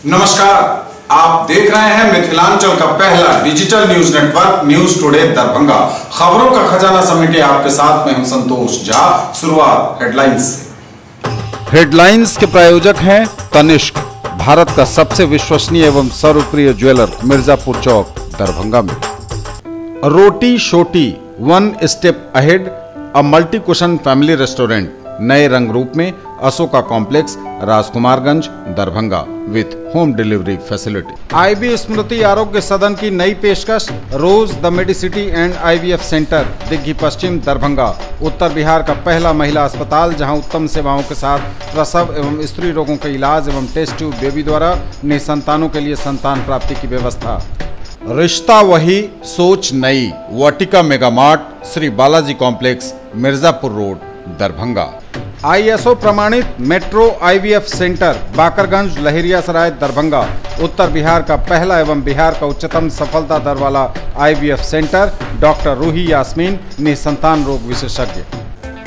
नमस्कार, आप देख रहे हैं मिथिलांचल का पहला digital news network news today Darbhanga. खबरों का खजाना समेटे आपके साथ मैं हूं संतोष झा। शुरुआत हेडलाइंस से। हेडलाइंस के प्रायोजक हैं तनिष्क, भारत का सबसे विश्वसनीय एवं सर्वप्रिय ज्वेलर, मिर्जापुर चौक, दरभंगा में। Roti Shoti, one step ahead, a multi cuisine family restaurant, नए रंग रूप में, Ashoka complex, Rajkumarganj, Darbhanga, with home delivery facility. IB Smriti Arogya Sadan की नई पेशकश, Rose the Medicity and IVF centre, Digghi Paschim, Darbhanga, उत्तर बिहार का पहला महिला अस्पताल जहां उत्तम सेवाओं के साथ प्रसव एवं स्त्री रोगों का इलाज एवं टेस्ट ट्यूब बेबी द्वारा निसंतानों के लिए संतान प्राप्ति की व्यवस्था। रिश्ता वही, सोच नई, Vatika mega mart, Shri Balaji complex, Mirzapur road, Darbhanga. ISO प्रमाणित Metro IVF centre, Bakarganj, Laheriasarai, Darbhanga, उत्तर बिहार का पहला एवं बिहार का उच्चतम सफलता दर वाला IVF centre, doctor Ruhi Yasmin, निसंतान रोग विशेषज्ञ।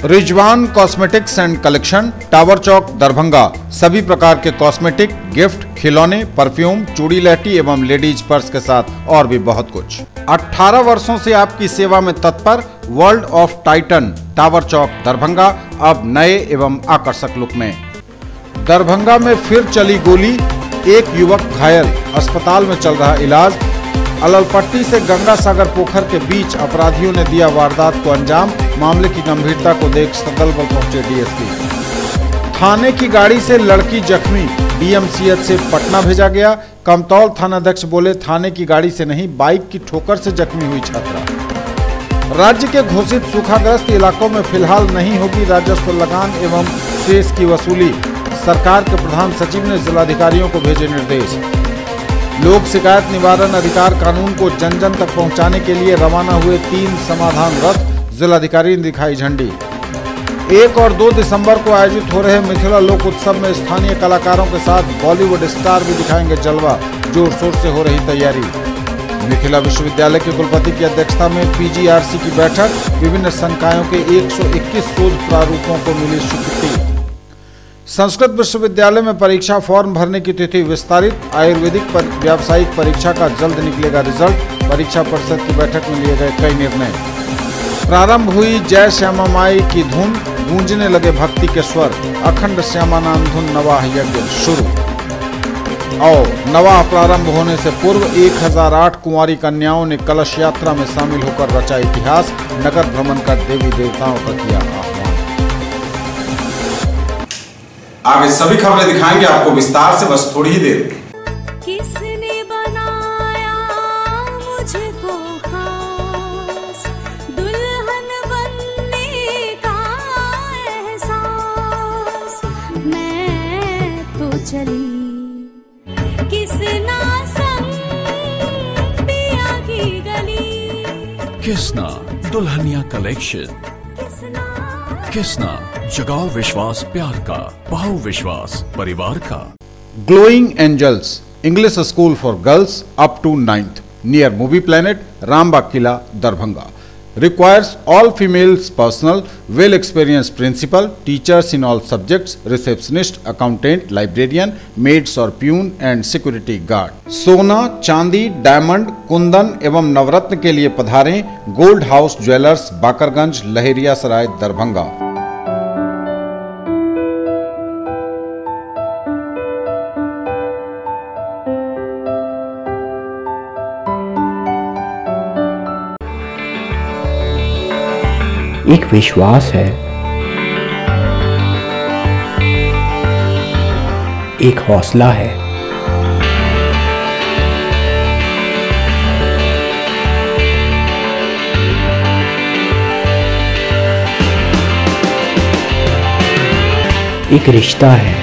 Rizwan cosmetics and collection, tower Chowk, Darbhanga, सभी प्रकार के कॉस्मेटिक, गिफ्ट, खिलौने, परफ्यूम, चूड़ी लहठी एवं लेडीज पर्स के साथ और भी बहुत कुछ। 18 वर्षों से आपकी सेवा में तत्पर world of Titan, tower Chowk, Darbhanga, अब नए एवं आकर्षक लुक में। दरभंगा में फिर चली गोली, एक युवक घायल, अस्पताल में चल रहा इलाज। अललपट्टी से गंगा सागर पोखर के बीच अपराधियों ने दिया वारदात को अंजाम, मामले की गंभीरता को देख सदल बल पहुंचे DSP। थाने की गाड़ी से लड़की जख्मी, DMCH से पटना भेजा गया। कमतौल थानाध्यक्ष बोले, थाने की गाड़ी से नहीं, बाइक की ठोकर से जख्मी हुई छात्रा। राज्य के घोषित सूखाग्रस्त इलाकों में फिलहाल नहीं होगी राजस्व लगान एवं सेस की वसूली, सरकार के प्रधान सचिव ने जिलाधिकारियों को भेजे निर्देश। लोक शिकायत निवारण अधिकार कानून को जन जन तक पहुंचाने के लिए रवाना हुए 3 समाधान रथ, जिलाधिकारी ने दिखाई झंडी। 1 और 2 दिसंबर को आयोजित हो रहे मिथिला लोक उत्सव में स्थानीय कलाकारों के साथ बॉलीवुड स्टार भी दिखाएंगे जलवा, जोर शोर से हो रही तैयारी। मिथिला विश्वविद्यालय के कुलपति की अध्यक्षता में PGRC की बैठक, विभिन्न संकायों के 121 शोध प्रारूपों को मिली स्वीकृति। संस्कृत विश्वविद्यालय में परीक्षा फॉर्म भरने की तिथि विस्तारित, आयुर्वेदिक व्यावसायिक pरीक्षा का जल्द निकलेगा रिजल्ट, परीक्षा परिषद की बैठक में लिए गए कई निर्णय। प्रारंभ हुई जय श्यामा माई की धुन, गूंजने लगे भक्ति के स्वर, अखंड श्यामा नाम धुन नवाह यज्ञ शुरू। और नवाह प्रारंभ होने से पूर्व 1008 कुंवारी कन्याओं ने कलश यात्रा में शामिल होकर रचा इतिहास, नगर भ्रमण कर देवी देवताओं का किया आह्वान। आगे सभी खबरें दिखाएंगे आपको विस्तार से, बस थोड़ी ही देर। किसने बनाया मुझको खास, दुल्हन बनने का एहसास, मैं तो चली किसना संग पिया की गली। किसना दुल्हनिया कलेक्शन, किसना जगाओ विश्वास प्यार का, पाओ विश्वास परिवार का। Glowing angels, English school for girls up to 9th, near movie planet, Rambagh किला, Darbhanga. Requires all females personnel, well experienced principal, teachers in all subjects, receptionist, accountant, librarian, maids और प्यून एंड सिक्योरिटी गार्ड। सोना, चांदी, diamond, kundan एवं नवरत्न के लिए पधारें gold house jewellers, Bakarganj, Laheriasarai, Darbhanga. एक विश्वास है, एक हौसला है, एक रिश्ता है,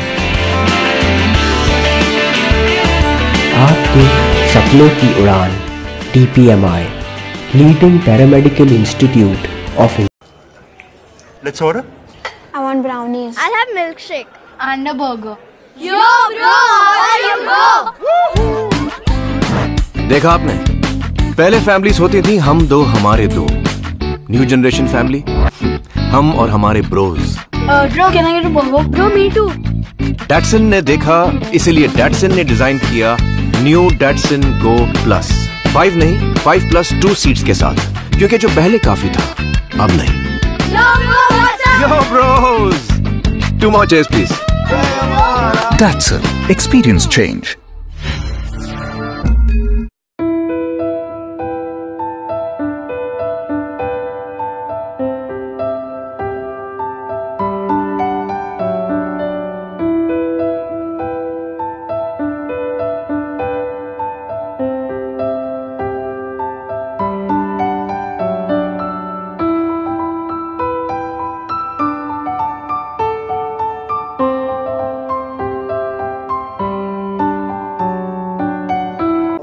आपके सपनों की उड़ान। TPMI, leading paramedical institute of. Let's order. I want brownies. I'll have milkshake and a burger. Yo bro, how are you bro? देखा आपने, पहले फैमिलीज होती थी हम दो हमारे दो, न्यू जनरेशन फैमिली, हम और हमारे bros. Bro, can I get a burger? Bro, me too. Datsun ने देखा, इसीलिए डैटसन ने डिजाइन किया न्यू डैटसन गो प्लस। 5 नहीं 5+2 सीट्स के साथ, क्योंकि जो पहले काफी था अब नहीं। Yo bros, 2 more chairs please. Datsun, experience change.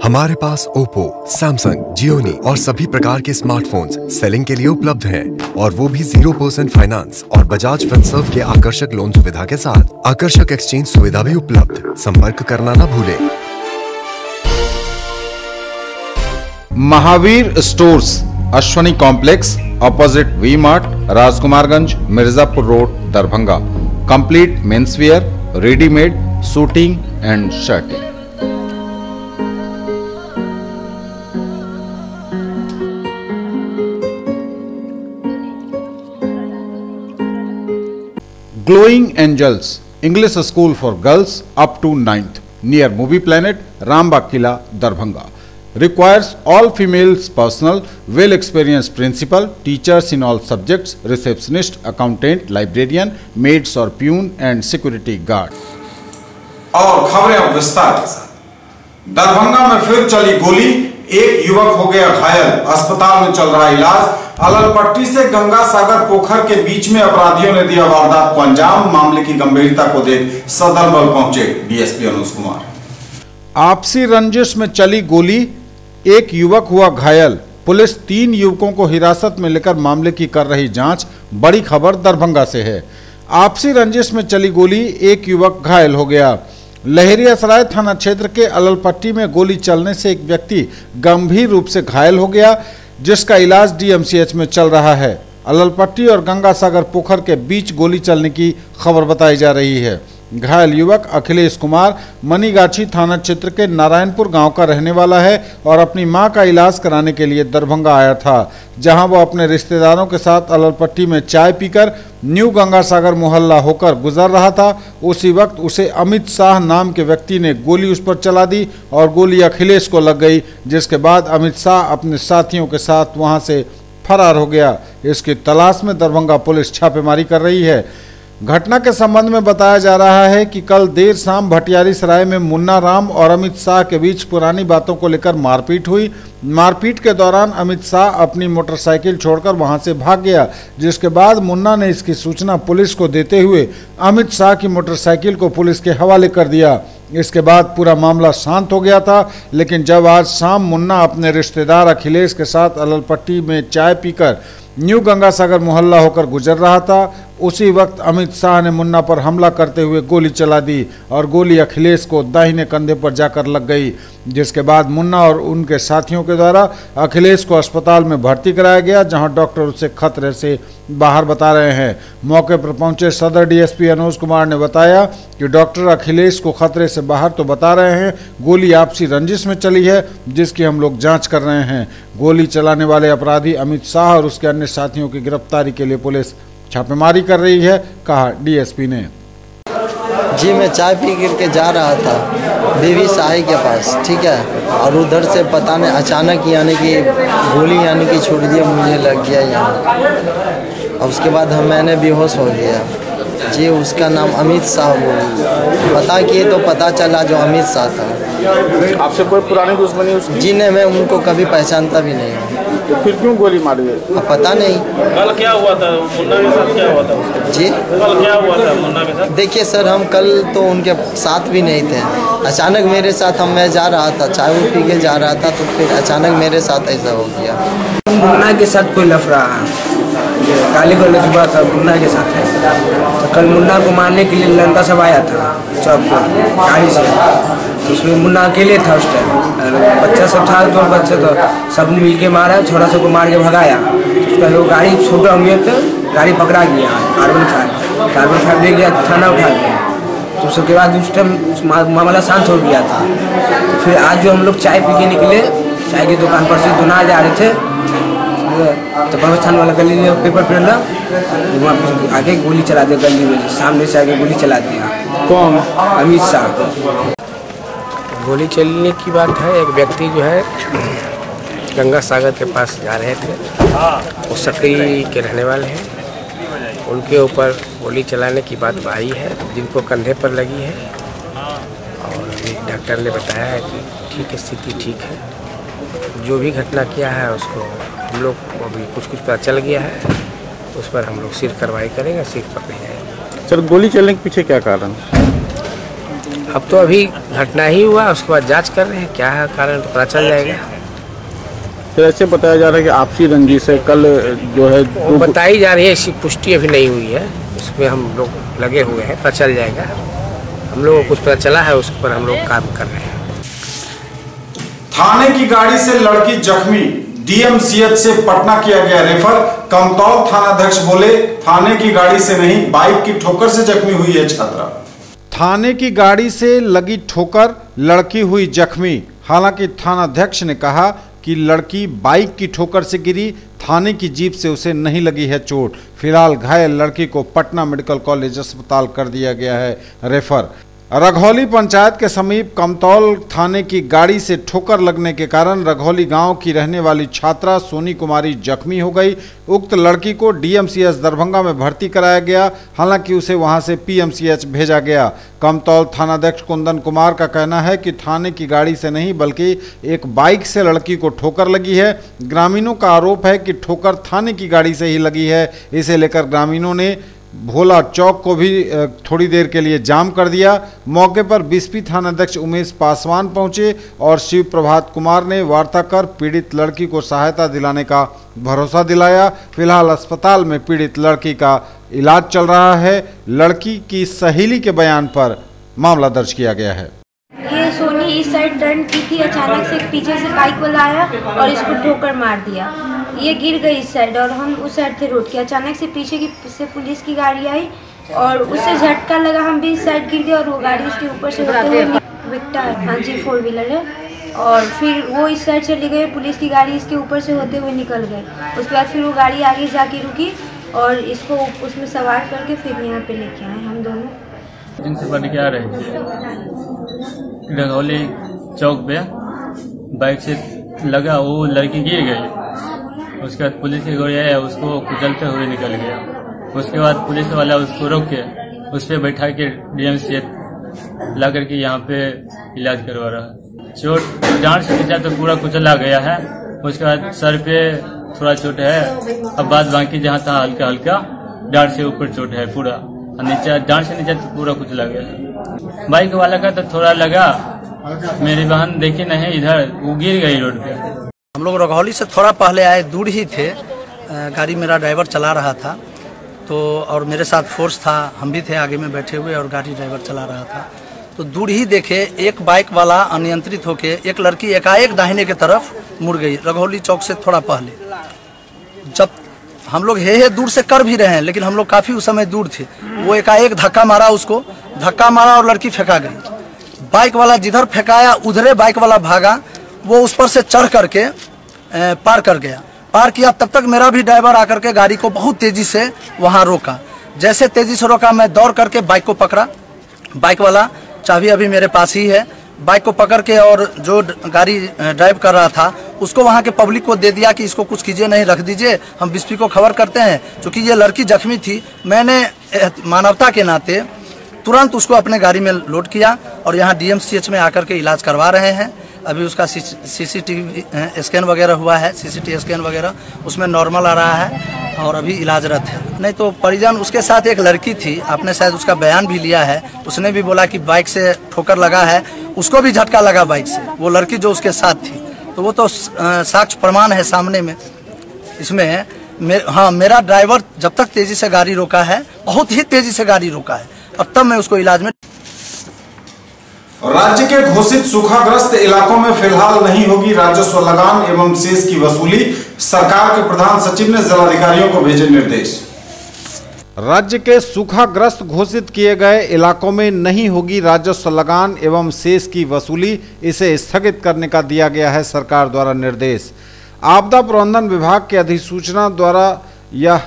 हमारे पास ओप्पो, सैमसंग, जियोनी और सभी प्रकार के स्मार्टफोन्स सेलिंग के लिए उपलब्ध हैं और वो भी 0% फाइनेंस और बजाज फिनसर्व के आकर्षक लोन सुविधा के साथ। आकर्षक एक्सचेंज सुविधा भी उपलब्ध। संपर्क करना ना भूलें। Mahavir stores, Ashwani complex, opposite V mart, Rajkumarganj, Mirzapur road, Darbhanga. Complete menswear, readymade, suiting and shirting. Glowing Angels, English School for Girls up to 9th, near Movie Planet, Rambagh Kila, Darbhanga. Requires all females personnel, well experienced principal, teachers in all subjects, receptionist, accountant, librarian, maids or peon and security guard. और खबरें अब विस्तार के साथ। दरभंगा में फिर चली गोली, एक युवक हो गया घायल, अस्पताल में चल रहा इलाज। अललपट्टी से गंगा सागर पोखर के बीच में अपराधियों ने दिया वारदात को अंजाम। मामले की गंभीरता को देख सदर बल पहुंचे डीएसपी अनुज कुमार। आपसी रंजिश में चली गोली, एक युवक हुआ घायल। पुलिस 3 युवकों को हिरासत में लेकर मामले की कर रही जांच। बड़ी खबर दरभंगा से है। आपसी रंजिश में चली गोली, एक युवक घायल हो गया। लहरियासराय थाना क्षेत्र के अललपट्टी में गोली चलने से एक व्यक्ति गंभीर रूप से घायल हो गया, जिसका इलाज डीएमसीएच में चल रहा है। अललपट्टी और गंगा सागर पोखर के बीच गोली चलने की खबर बताई जा रही है। घायल युवक अखिलेश कुमार मनीगाछी थाना क्षेत्र के नारायणपुर गांव का रहने वाला है और अपनी मां का इलाज कराने के लिए दरभंगा आया था, जहां वो अपने रिश्तेदारों के साथ अललपट्टी में चाय पीकर न्यू गंगा सागर मोहल्ला होकर गुजर रहा था। उसी वक्त उसे अमित शाह नाम के व्यक्ति ने गोली उस पर चला दी और गोली अखिलेश को लग गई, जिसके बाद अमित शाह अपने साथियों के साथ वहां से फरार हो गया। इसकी तलाश में दरभंगा पुलिस छापेमारी कर रही है। घटना के संबंध में बताया जा रहा है कि कल देर शाम भटियारी सराय में मुन्ना राम और अमित शाह के बीच पुरानी बातों को लेकर मारपीट हुई। मारपीट के दौरान अमित शाह अपनी मोटरसाइकिल छोड़कर वहां से भाग गया, जिसके बाद मुन्ना ने इसकी सूचना पुलिस को देते हुए अमित शाह की मोटरसाइकिल को पुलिस के हवाले कर दिया। इसके बाद पूरा मामला शांत हो गया था, लेकिन जब आज शाम मुन्ना अपने रिश्तेदार अखिलेश के साथ अललपट्टी में चाय पीकर न्यू गंगा सागर मोहल्ला होकर गुजर रहा था, उसी वक्त अमित शाह ने मुन्ना पर हमला करते हुए गोली चला दी और गोली अखिलेश को दाहिने कंधे पर जाकर लग गई, जिसके बाद मुन्ना और उनके साथियों के द्वारा अखिलेश को अस्पताल में भर्ती कराया गया, जहां डॉक्टर उसे खतरे से बाहर बता रहे हैं। मौके पर पहुंचे सदर डीएसपी अनुज कुमार ने बताया कि डॉक्टर अखिलेश को खतरे से बाहर तो बता रहे हैं, गोली आपसी रंजिश में चली है, जिसकी हम लोग जांच कर रहे हैं। गोली चलाने वाले अपराधी अमित शाह और उसके अन्य साथियों की गिरफ्तारी के लिए पुलिस छापेमारी कर रही है, कहा डीएसपी ने। जी मैं चाय पी करके जा रहा था देवी साही के पास, ठीक है, और उधर से पता नहीं अचानक यानी कि गोली यानी कि छूट दिया, मुझे लग गया यहाँ, और उसके बाद मैंने बेहोश हो गया। जी उसका नाम अमित शाह पता किए तो पता चला जो अमित शाह था। आपसे कोई पुरानी दुश्मनी उसकी? जी नहीं, मैं उनको कभी पहचानता भी नहीं हूँ। तो फिर क्यों गोली मारी गई? पता नहीं। कल क्या हुआ था मुन्ना के साथ? क्या हुआ था जी? कल क्या हुआ था मुन्ना के साथ? देखिए सर, हम कल तो उनके साथ भी नहीं थे। अचानक मेरे साथ मैं जा रहा था, चाय वो पी के जा रहा था, तो फिर अचानक मेरे साथ ऐसा हो गया। मुन्ना के साथ कोई लफड़ा काली को लजबा था, मुन्ना के साथ है। तो कल मुन्ना को मारने के लिए लड़का सब आया था चौक पर गाड़ी से, तो उसमें मुन्ना अकेले था उस टाइम, बच्चा सब था, 2 बच्चे तो सब मिल के मारा, छोटा सब को मार के भगाया। उसका वो गाड़ी छोटा हुए तो गाड़ी पकड़ा गया, कार्बन 5 ले गया, थाना उठा गया। तो उसके बाद उस टाइम मामला शांत हो गया था। तो फिर आज जो हम लोग चाय पी के निकले, चाय की दुकान पर से दोनों जा रहे थे, तो पाकिस्तान वाला गली में पेपर पहला, वहाँ आगे गोली चला दिया, गली में सामने से आगे गोली चला दिया। कौन? अमित शाह। गोली चलने की बात है, एक व्यक्ति जो है गंगा सागर के पास जा रहे थे, वो सकरी के रहने वाले हैं, उनके ऊपर गोली चलाने की बात आई है, जिनको कंधे पर लगी है और अभी डॉक्टर ने बताया है कि ठीक है, स्थिति ठीक है। जो भी घटना किया है उसको हम लोग को अभी कुछ पता चल गया है, उस पर हम लोग सिर कार्रवाई करेंगे, सिर पकड़े जाएंगे। सर, गोली चलने के पीछे क्या कारण? अब तो अभी घटना ही हुआ, उसके बाद जांच कर रहे हैं, क्या है कारण तो पता चल जाएगा। सर, ऐसे बताया जा रहा है कि आपसी रंजिश है, कल जो है वो बताई जा रही है, इसकी पुष्टि अभी नहीं हुई है, उसमें हम लोग लगे हुए हैं, पता चल जाएगा। हम लोगों को कुछ पता चला है, उस पर हम लोग काम कर रहे हैं। थाने की गाड़ी से लड़की जख्मी, डीएमसीएच से पटना किया गया रेफर। कमतौल थानाध्यक्ष बोले, थाने की गाड़ी से नहीं, बाइक की ठोकर से जख्मी हुई है छात्रा। थाने की गाड़ी से लगी ठोकर, लड़की हुई जख्मी। हालांकि थानाध्यक्ष ने कहा कि लड़की बाइक की ठोकर से गिरी, थाने की जीप से उसे नहीं लगी है चोट। फिलहाल घायल लड़की को पटना मेडिकल कॉलेज अस्पताल कर दिया गया है रेफर। रघौली पंचायत के समीप कमतौल थाने की गाड़ी से ठोकर लगने के कारण रघौली गांव की रहने वाली छात्रा सोनी कुमारी जख्मी हो गई। उक्त लड़की को डीएमसीएच दरभंगा में भर्ती कराया गया, हालांकि उसे वहां से पीएमसीएच भेजा गया। कमतौल थानाध्यक्ष कुंदन कुमार का कहना है कि थाने की गाड़ी से नहीं बल्कि एक बाइक से लड़की को ठोकर लगी है। ग्रामीणों का आरोप है कि ठोकर थाने की गाड़ी से ही लगी है। इसे लेकर ग्रामीणों ने भोला चौक को भी थोड़ी देर के लिए जाम कर दिया। मौके पर बीएसपी थानाध्यक्ष उमेश पासवान पहुंचे और शिव प्रभात कुमार ने वार्ता कर पीड़ित लड़की को सहायता दिलाने का भरोसा दिलाया। फिलहाल अस्पताल में पीड़ित लड़की का इलाज चल रहा है। लड़की की सहेली के बयान पर मामला दर्ज किया गया है। ये सोनी इस साइड टर्न की थी, अचानक से पीछे से बाइक वाला आया और इसको ठोकर मार दिया। ये गिर गई इस साइड और हम उस साइड थे रोड के। अचानक से पीछे की से पुलिस की गाड़ी आई और उससे झटका लगा, हम भी इस साइड गिर गए और वो गाड़ी उसके ऊपर से होते हुए विक्टा है, हाँ जी 4 व्हीलर है, और फिर वो इस साइड चली गई, पुलिस की गाड़ी इसके ऊपर से होते हुए निकल गए। उसके बाद फिर वो गाड़ी आगे जाके रुकी और इसको उसमें सवार करके फिर यहाँ पे लेके आए हम दोनों। जिनसे बन के आ रहे थे रघौली चौक पे, बाइक से लगा, वो लड़की गिर गई। उसके बाद पुलिस की गाड़ी आया, उसको कुचलते हुए निकल गया। उसके बाद पुलिस वाला उसको रोक के उस पर बैठा के डीएमसीएच ला करके यहाँ पे इलाज करवा रहा है। चोट डांट से नीचा तो पूरा कुचला गया है, उसके बाद सर पे थोड़ा चोट है, अब बाद बाकी जहाँ था हल्का हल्का, डांट से ऊपर चोट है पूरा, नीचा डांट से नीचा तो पूरा कुचला गया है। बाइक वाला का तो थोड़ा लगा, मेरी बहन देखी नहीं, इधर वो गिर गई रोड पे। हम लोग रघौली से थोड़ा पहले आए, दूर ही थे, गाड़ी मेरा ड्राइवर चला रहा था तो, और मेरे साथ फोर्स था, हम भी थे आगे में बैठे हुए और गाड़ी ड्राइवर चला रहा था। तो दूर ही देखे एक बाइक वाला अनियंत्रित होके एक लड़की एकाएक दाहिने की तरफ मुड़ गई, रघौली चौक से थोड़ा पहले। जब हम लोग हे दूर से कर भी रहे हैं, लेकिन हम लोग काफ़ी उस समय दूर थे, वो एकाएक धक्का मारा, उसको धक्का मारा और लड़की फेंका गई। बाइक वाला जिधर फेंकाया उधरे बाइक वाला भागा, वो उस पर से चढ़ करके पार कर गया। पार किया, तब तक मेरा भी ड्राइवर आकर के गाड़ी को बहुत तेजी से वहां रोका। जैसे तेजी से रोका, मैं दौड़ करके बाइक को पकड़ा। बाइक वाला चाबी अभी मेरे पास ही है। बाइक को पकड़ के और जो गाड़ी ड्राइव कर रहा था उसको वहां के पब्लिक को दे दिया कि इसको कुछ कीजिए, नहीं रख दीजिए, हम बीएसपी को खबर करते हैं। क्योंकि ये लड़की जख्मी थी, मैंने मानवता के नाते तुरंत उसको अपने गाड़ी में लोड किया और यहाँ डीएमसीएच में आकर के इलाज करवा रहे हैं। अभी उसका सीसीटीवी स्कैन वगैरह हुआ है, सीसीटीवी स्कैन वगैरह उसमें नॉर्मल आ रहा है और अभी इलाजरत है। नहीं तो परिजन, उसके साथ एक लड़की थी, आपने शायद उसका बयान भी लिया है, उसने भी बोला कि बाइक से ठोकर लगा है, उसको भी झटका लगा बाइक से, वो लड़की जो उसके साथ थी। तो वो तो साक्ष्य प्रमाण है सामने में। इसमें हाँ, मेरा ड्राइवर जब तक तेजी से गाड़ी रोका है, बहुत ही तेजी से गाड़ी रोका है, और तब मैं उसको इलाज में। राज्य के घोषित सूखाग्रस्त इलाकों में फिलहाल नहीं होगी राजस्व लगान एवं सेस की वसूली, सरकार के प्रधान सचिव ने जिलाधिकारियों को भेजे निर्देश। राज्य के सूखाग्रस्त घोषित किए गए इलाकों में नहीं होगी राजस्व लगान एवं शेष की वसूली, इसे स्थगित करने का दिया गया है सरकार द्वारा निर्देश। आपदा प्रबंधन विभाग के अधिसूचना द्वारा यह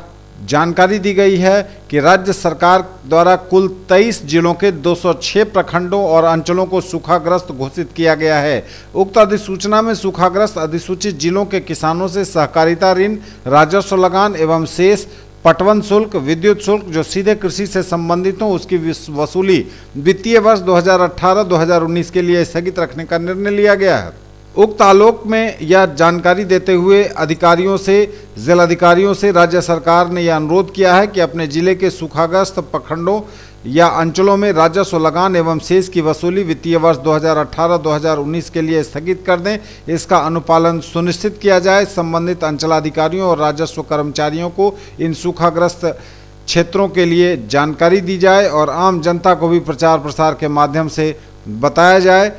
जानकारी दी गई है कि राज्य सरकार द्वारा कुल 23 जिलों के 206 प्रखंडों और अंचलों को सूखाग्रस्त घोषित किया गया है। उक्त अधिसूचना में सूखाग्रस्त अधिसूचित जिलों के किसानों से सहकारिता ऋण, राजस्व लगान एवं शेष, पटवन शुल्क, विद्युत शुल्क जो सीधे कृषि से संबंधित हो उसकी वसूली वित्तीय वर्ष 2018-2019 के लिए स्थगित रखने का निर्णय लिया गया है। उक्त आलोक में यह जानकारी देते हुए जिलाधिकारियों से राज्य सरकार ने यह अनुरोध किया है कि अपने जिले के सूखाग्रस्त प्रखंडों या अंचलों में राजस्व लगान एवं शेष की वसूली वित्तीय वर्ष 2018-2019 के लिए स्थगित कर दें। इसका अनुपालन सुनिश्चित किया जाए। संबंधित अंचलाधिकारियों और राजस्व कर्मचारियों को इन सूखाग्रस्त क्षेत्रों के लिए जानकारी दी जाए और आम जनता को भी प्रचार प्रसार के माध्यम से बताया जाए।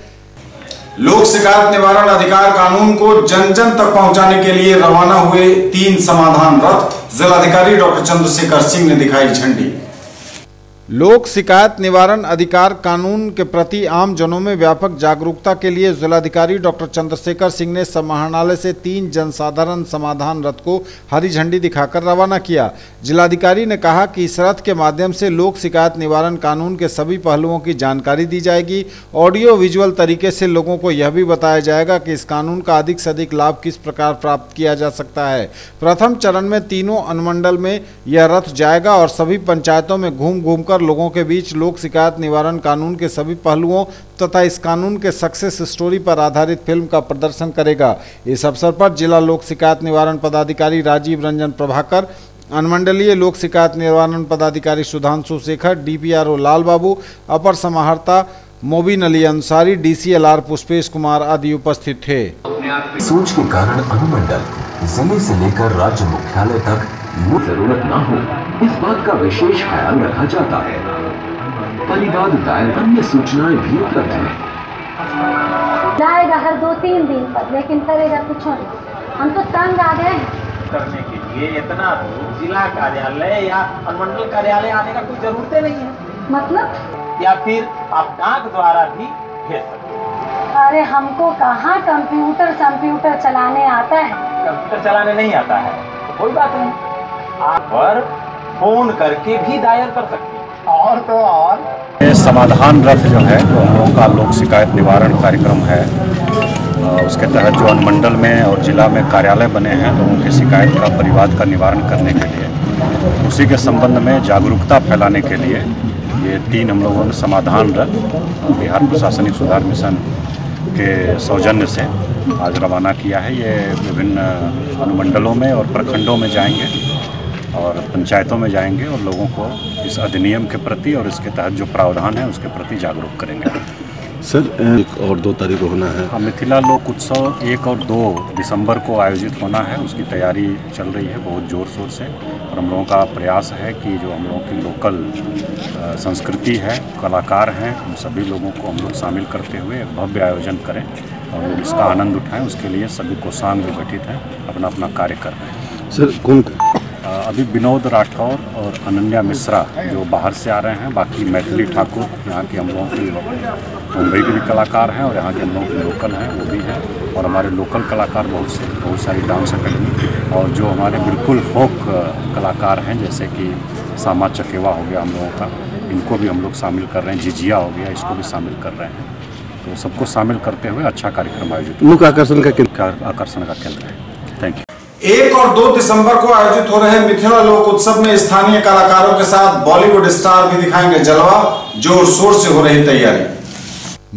लोक शिकायत निवारण अधिकार कानून को जन जन तक पहुंचाने के लिए रवाना हुए 3 समाधान रथ, जिलाधिकारी डॉक्टर चंद्रशेखर सिंह ने दिखाई झंडी। लोक शिकायत निवारण अधिकार कानून के प्रति आम जनों में व्यापक जागरूकता के लिए जिलाधिकारी डॉक्टर चंद्रशेखर सिंह ने समाहरणालय से 3 जनसाधारण समाधान रथ को हरी झंडी दिखाकर रवाना किया। जिलाधिकारी ने कहा कि इस रथ के माध्यम से लोक शिकायत निवारण कानून के सभी पहलुओं की जानकारी दी जाएगी। ऑडियो विजुअल तरीके से लोगों को यह भी बताया जाएगा कि इस कानून का अधिक से अधिक लाभ किस प्रकार प्राप्त किया जा सकता है। प्रथम चरण में तीनों अनुमंडल में यह रथ जाएगा और सभी पंचायतों में घूम घूम लोगों के बीच लोक शिकायत निवारण कानून के सभी पहलुओं तथा इस कानून के सक्सेस स्टोरी पर आधारित फिल्म का प्रदर्शन करेगा। इस अवसर पर जिला लोक शिकायत निवारण पदाधिकारी राजीव रंजन प्रभाकर, अनुमंडलीय लोक शिकायत निवारण पदाधिकारी सुधांशु शेखर, डीपीआरओ लाल बाबू, अपर समाहर्ता मोबिन अली अंसारी, डीसीएलआर पुष्पेश कुमार आदि उपस्थित थे। सोच के कारण अनुमंडल जिले से लेकर राज्य मुख्यालय तक जरूरत न हो इस बात का विशेष ख्याल रखा जाता है। परिवाद दायर अन्य सूचनाएं भी उपलब्ध हैं। जाएगा हर 2-3 दिन पर, लेकिन करेगा कुछ नहीं। हम तो तंग आ गए करने के लिए इतना जिला कार्यालय या अनुमंडल कार्यालय आने का कोई जरूरत नहीं है। मतलब या फिर आप डाक द्वारा भी भेज सकते हैं। अरे हमको कहाँ कंप्यूटर चलाने आता है। कंप्यूटर चलाने नहीं आता है तो कोई बात नहीं, आप पर फोन करके भी दायर कर सकते हैं। और तो और समाधान रथ जो है तो हम लोगों का लोक शिकायत निवारण कार्यक्रम है। उसके तहत जो अनुमंडल में और जिला में कार्यालय बने हैं लोगों की शिकायत का परिवाद का निवारण करने के लिए, उसी के संबंध में जागरूकता फैलाने के लिए ये 3 हम लोगों ने समाधान रथ बिहार प्रशासनिक सुधार मिशन के सौजन्य से आज रवाना किया है। ये विभिन्न अनुमंडलों में और प्रखंडों में जाएंगे और पंचायतों में जाएंगे और लोगों को इस अधिनियम के प्रति और इसके तहत जो प्रावधान है उसके प्रति जागरूक करेंगे। सर 1 और 2 तारीख को होना है। हाँ, मिथिला लोक उत्सव 1 और 2 दिसंबर को आयोजित होना है। उसकी तैयारी चल रही है बहुत ज़ोर शोर से और हम लोगों का प्रयास है कि जो हम लोगों की लोकल संस्कृति है, कलाकार हैं, उन सभी लोगों को हम लोग शामिल करते हुए एक भव्य आयोजन करें और लोग इसका आनंद उठाएं। उसके लिए सभी कोषांग जो गठित हैं अपना अपना कार्य कर रहे हैं। सर कौन अभी विनोद राठौर और अनन्या मिश्रा जो बाहर से आ रहे हैं, बाकी मैथिली ठाकुर यहाँ की हम लोगों की मुंबई के भी कलाकार हैं और यहाँ के हम लोग लोकल हैं वो भी हैं और हमारे लोकल कलाकार बहुत सारी डांस अकेडमी और जो हमारे बिल्कुल फोक कलाकार हैं जैसे कि सामा चकेवा हो गया हम लोगों का, इनको भी हम लोग शामिल कर रहे हैं। झिझिया हो गया, इसको भी शामिल कर रहे हैं। तो सबको शामिल करते हुए अच्छा कार्यक्रम आयोजित मुख्य आकर्षण का केंद्र है। Thank you. 1 और 2 दिसंबर को आयोजित हो रहे मिथिला लोक उत्सव में स्थानीय कलाकारों के साथ बॉलीवुड स्टार भी दिखाएंगे जलवा, जोर शोर से हो रही तैयारी।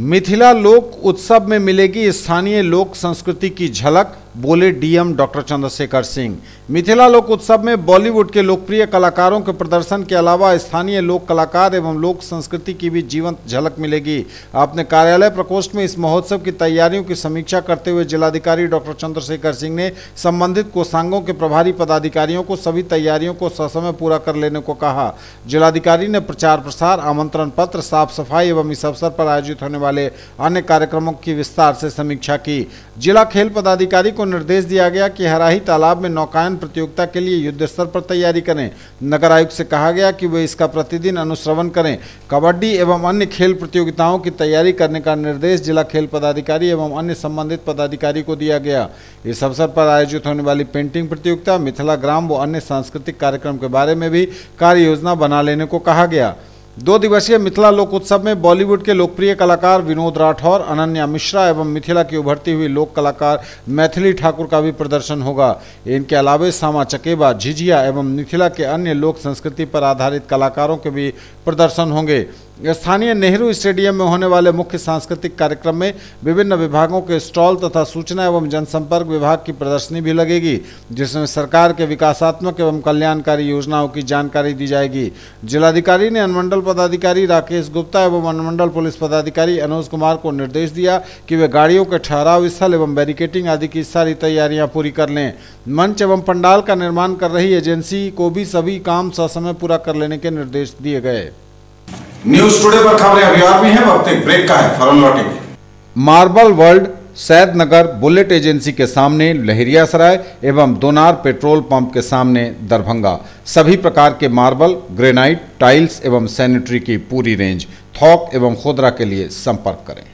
मिथिला लोक उत्सव में मिलेगी स्थानीय लोक संस्कृति की झलक, बोले डीएम डॉक्टर चंद्रशेखर सिंह। मिथिला लोक उत्सव में बॉलीवुड के लोकप्रिय कलाकारों के प्रदर्शन के अलावा स्थानीय लोक कलाकार एवं लोक संस्कृति की भी जीवंत झलक मिलेगी। अपने कार्यालय प्रकोष्ठ में इस महोत्सव की तैयारियों की समीक्षा करते हुए जिलाधिकारी डॉक्टर चंद्रशेखर सिंह ने संबंधित कोषांगों के प्रभारी पदाधिकारियों को सभी तैयारियों को ससमय पूरा कर लेने को कहा। जिलाधिकारी ने प्रचार प्रसार, आमंत्रण पत्र, साफ सफाई एवं इस अवसर पर आयोजित होने वाले अन्य कार्यक्रमों की विस्तार से समीक्षा की। जिला खेल पदाधिकारी को निर्देश दिया गया कि हराही तालाब में नौकायन प्रतियोगिता के लिए युद्ध स्तर पर तैयारी करें। नगर आयुक्त से कहा गया कि वे इसका प्रतिदिन अनुश्रवण करें। कबड्डी एवं अन्य खेल प्रतियोगिताओं की तैयारी करने का निर्देश जिला खेल पदाधिकारी एवं अन्य संबंधित पदाधिकारी को दिया गया। इस अवसर पर आयोजित होने वाली पेंटिंग प्रतियोगिता, मिथिला ग्राम व अन्य सांस्कृतिक कार्यक्रम के बारे में भी कार्य योजना बना लेने को कहा गया। 2 दिवसीय मिथिला लोक उत्सव में बॉलीवुड के लोकप्रिय कलाकार विनोद राठौर, अनन्या मिश्रा एवं मिथिला की उभरती हुई लोक कलाकार मैथिली ठाकुर का भी प्रदर्शन होगा। इनके अलावा सामा चकेबा, झिझिया एवं मिथिला के अन्य लोक संस्कृति पर आधारित कलाकारों के भी प्रदर्शन होंगे। स्थानीय नेहरू स्टेडियम में होने वाले मुख्य सांस्कृतिक कार्यक्रम में विभिन्न विभागों के स्टॉल तथा सूचना एवं जनसंपर्क विभाग की प्रदर्शनी भी लगेगी, जिसमें सरकार के विकासात्मक एवं कल्याणकारी योजनाओं की जानकारी दी जाएगी। जिलाधिकारी ने अनुमंडल पदाधिकारी राकेश गुप्ता एवं अनुमंडल पुलिस पदाधिकारी अनुज कुमार को निर्देश दिया कि वे गाड़ियों के ठहराव स्थल एवं बैरिकेटिंग आदि की सारी तैयारियां पूरी कर लें। मंच एवं पंडाल का निर्माण कर रही एजेंसी को भी सभी काम ससमय पूरा कर लेने के निर्देश दिए गए। न्यूज टुडे पर खबरें अभी और भी हैं, वक्त एक ब्रेक का है, फौरन लौटेंगे। Marble world Saidnagar bullet agency के सामने लहरियासराय एवं दोनार पेट्रोल पंप के सामने दरभंगा। सभी प्रकार के मार्बल, ग्रेनाइट, टाइल्स एवं सैनिटरी की पूरी रेंज, थोक एवं खुदरा के लिए संपर्क करें।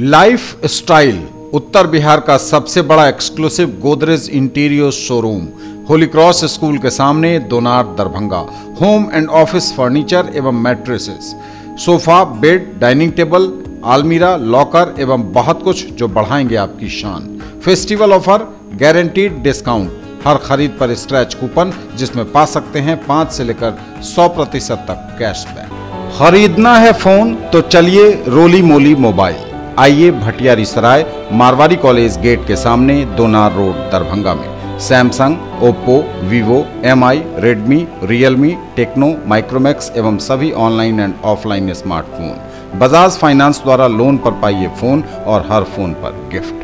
लाइफ स्टाइल उत्तर बिहार का सबसे बड़ा exclusive Godrej interior showroom, holy cross school के सामने, Donar, Darbhanga. Home and office furniture एवं mattresses, sofa, bed, dining table, आलमीरा, लॉकर एवं बहुत कुछ जो बढ़ाएंगे आपकी शान। फेस्टिवल ऑफर, गारंटीड डिस्काउंट, हर खरीद पर स्क्रैच कूपन जिसमें पा सकते हैं 5 से लेकर 100% तक कैशबैक। खरीदना है फोन तो चलिए रोली मोली मोबाइल। आइए भटियारी सराय मारवाड़ी कॉलेज गेट के सामने, दोनार रोड, दरभंगा में। Samsung, Oppo, Vivo, MI, Redmi, Realme, Tecno, Micromax एवं सभी online and offline smartphone. Bajaj finance द्वारा लोन पर पाइए फोन और हर फोन पर गिफ्ट।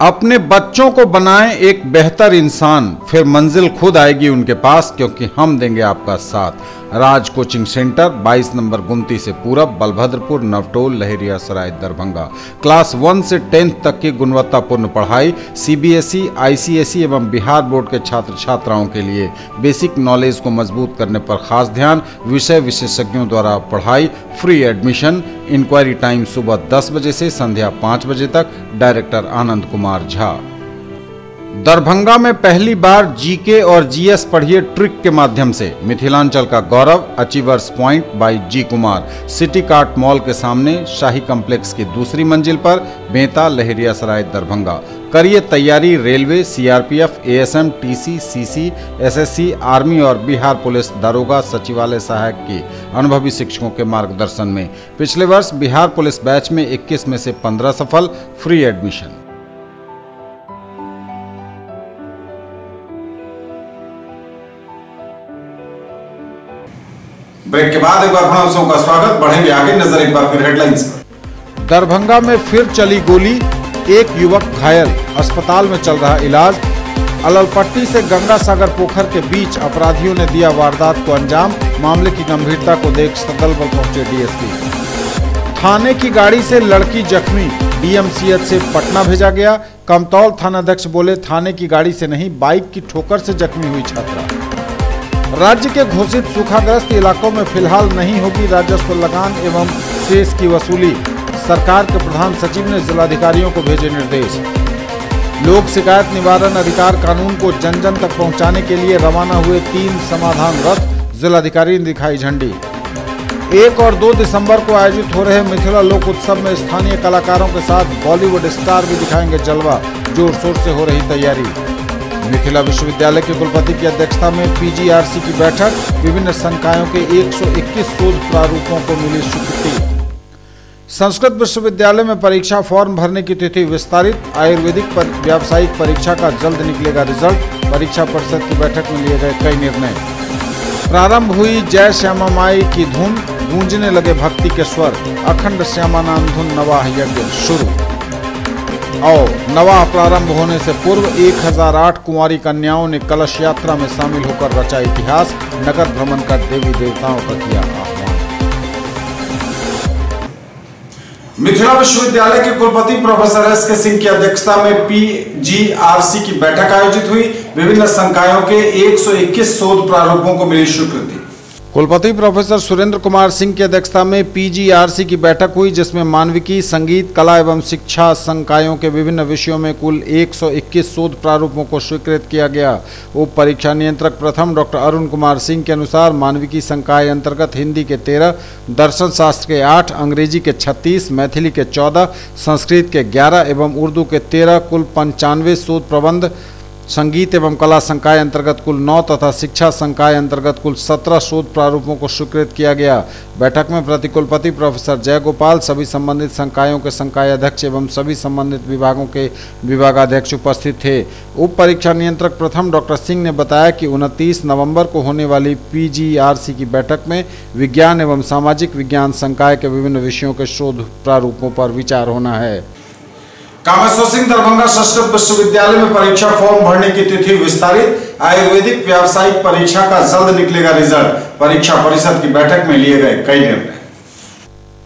अपने बच्चों को बनाएं एक बेहतर इंसान, फिर मंजिल खुद आएगी उनके पास, क्योंकि हम देंगे आपका साथ। राज कोचिंग सेंटर 22 नंबर गुमती से पूरब, बलभद्रपुर, नवटोल, लहरियासराय, दरभंगा। क्लास 1 से 10th तक की गुणवत्तापूर्ण पढ़ाई, CBSE, ICSE एवं बिहार बोर्ड के छात्र छात्राओं के लिए बेसिक नॉलेज को मजबूत करने पर खास ध्यान। विषय विशेषज्ञों द्वारा पढ़ाई, फ्री एडमिशन। इंक्वायरी टाइम सुबह 10 बजे से संध्या 5 बजे तक। डायरेक्टर आनंद कुमार झा। दरभंगा में पहली बार GK और GS पढ़िए ट्रिक के माध्यम से। मिथिलांचल का गौरव, achievers point by G Kumar. City cart mall के सामने, शाही कॉम्प्लेक्स की दूसरी मंजिल पर, बेंता, लहरियासराय, दरभंगा। करिए तैयारी railway, CRPF, ASM, TC, CC, SSC, army और बिहार पुलिस दारोगा सचिवालय सहायक की अनुभवी शिक्षकों के मार्गदर्शन में। पिछले वर्ष बिहार पुलिस बैच में 21 में से 15 सफल। Free admission. ब्रेक के बाद एक बार आपसों का स्वागत। बढ़ेंगे आगे, नजर एक बार फिर हेडलाइंस पर। दरभंगा में फिर चली गोली, एक युवक घायल, अस्पताल में चल रहा इलाज। अललपट्टी से गंगा सागर पोखर के बीच अपराधियों ने दिया वारदात को अंजाम। मामले की गंभीरता को देख स्थल पर पहुंचे DSP। थाने की गाड़ी से लड़की जख्मी, DMCH से पटना भेजा गया। कमतौल थानाध्यक्ष बोले, थाने की गाड़ी से नहीं, बाइक की ठोकर से जख्मी हुई छात्रा। राज्य के घोषित सूखाग्रस्त इलाकों में फिलहाल नहीं होगी राजस्व लगान एवं सेस की वसूली। सरकार के प्रधान सचिव ने जिलाधिकारियों को भेजे निर्देश। लोक शिकायत निवारण अधिकार कानून को जन जन तक पहुंचाने के लिए रवाना हुए 3 समाधान रथ, जिलाधिकारी ने दिखाई झंडी। 1 और 2 दिसंबर को आयोजित हो रहे मिथिला लोक उत्सव में स्थानीय कलाकारों के साथ बॉलीवुड स्टार भी दिखाएंगे जलवा। जोर शोर से हो रही तैयारी। मिथिला विश्वविद्यालय के कुलपति की अध्यक्षता में PGRC की बैठक। विभिन्न संकायों के 121 शोध प्रारूपों को मिली स्वीकृति। संस्कृत विश्वविद्यालय में परीक्षा फॉर्म भरने की तिथि विस्तारित। आयुर्वेदिक व्यावसायिक परीक्षा का जल्द निकलेगा रिजल्ट। परीक्षा परिषद की बैठक में लिए गए कई निर्णय। प्रारंभ हुई जय श्यामा माई की धुन, गूंजने लगे भक्ति के स्वर। अखंड श्यामा नाम धुन नवाह यज्ञ शुरू। और नवाह प्रारंभ होने से पूर्व 1008 कुंवारी कन्याओं ने कलश यात्रा में शामिल होकर रचा इतिहास। नगर भ्रमण कर देवी देवताओं का किया आह्वान। मिथिला विश्वविद्यालय के कुलपति प्रोफेसर एस के सिंह की अध्यक्षता में पीजीआरसी की बैठक आयोजित हुई। विभिन्न संकायों के 121 शोध प्रारूपों को मिली स्वीकृति। कुलपति प्रोफेसर सुरेंद्र कुमार सिंह की अध्यक्षता में पीजीआरसी की बैठक हुई, जिसमें मानविकी, संगीत, कला एवं शिक्षा संकायों के विभिन्न विषयों में कुल 121 शोध प्रारूपों को स्वीकृत किया गया। उप परीक्षा नियंत्रक प्रथम डॉक्टर अरुण कुमार सिंह के अनुसार मानविकी संकाय अंतर्गत हिंदी के 13, दर्शन शास्त्र के 8, अंग्रेजी के 36, मैथिली के 14, संस्कृत के 11 एवं उर्दू के 13 कुल 95 शोध प्रबंध, संगीत एवं कला संकाय अंतर्गत कुल 9 तथा शिक्षा संकाय अंतर्गत कुल 17 शोध प्रारूपों को स्वीकृत किया गया। बैठक में प्रतिकुलपति प्रोफेसर जयगोपाल, सभी संबंधित संकायों के संकाय अध्यक्ष एवं सभी संबंधित विभागों के विभागाध्यक्ष उपस्थित थे। उप परीक्षा नियंत्रक प्रथम डॉक्टर सिंह ने बताया कि 29 नवंबर को होने वाली पीजीआरसी की बैठक में विज्ञान एवं सामाजिक विज्ञान संकाय के विभिन्न विषयों के शोध प्रारूपों पर विचार होना है। कामेश्वर सिंह दरभंगा संस्कृत विश्वविद्यालय में परीक्षा फॉर्म भरने की तिथि विस्तारित। आयुर्वेदिक व्यावसायिक परीक्षा का जल्द निकलेगा रिजल्ट। परीक्षा परिषद की बैठक में लिए गए कई निर्णय।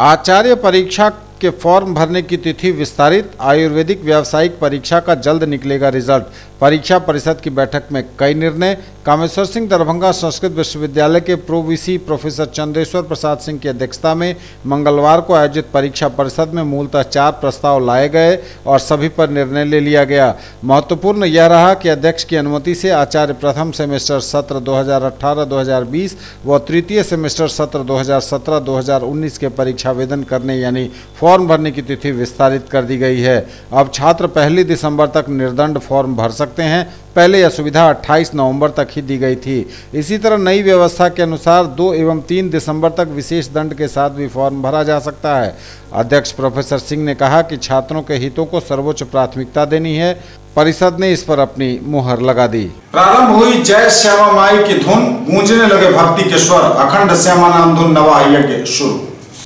आचार्य परीक्षा के फॉर्म भरने की तिथि विस्तारित। आयुर्वेदिक व्यावसायिक परीक्षा का जल्द निकलेगा रिजल्ट। परीक्षा परिषद की बैठक में कई निर्णय। कामेश्वर सिंह दरभंगा संस्कृत विश्वविद्यालय के प्रोवीसी प्रोफेसर चंद्रेश्वर प्रसाद सिंह की अध्यक्षता में मंगलवार को आयोजित परीक्षा परिषद में मूलतः 4 प्रस्ताव लाए गए और सभी पर निर्णय ले लिया गया। महत्वपूर्ण यह रहा कि अध्यक्ष की अनुमति से आचार्य प्रथम सेमेस्टर सत्र 2018-2020 व तृतीय सेमेस्टर सत्र 2017-2019 के परीक्षावेदन करने यानी फॉर्म भरने की तिथि विस्तारित कर दी गई है। अब छात्र 1 दिसंबर तक निर्दंड फॉर्म भर सकते हैं। पहले यह सुविधा 28 नवंबर तक ही दी गई थी। इसी तरह नई व्यवस्था के अनुसार 2 एवं 3 दिसंबर तक विशेष दंड के साथ भी फॉर्म भरा जा सकता है। अध्यक्ष प्रोफेसर सिंह ने कहा कि छात्रों के हितों को सर्वोच्च प्राथमिकता देनी है। परिषद ने इस पर अपनी मुहर लगा दी। प्रारंभ हुई जय श्यामा माई की धुन, गूंजने लगे भक्ति के स्वर। अखंड श्यामा नाम धुन नवा यज्ञ शुरू।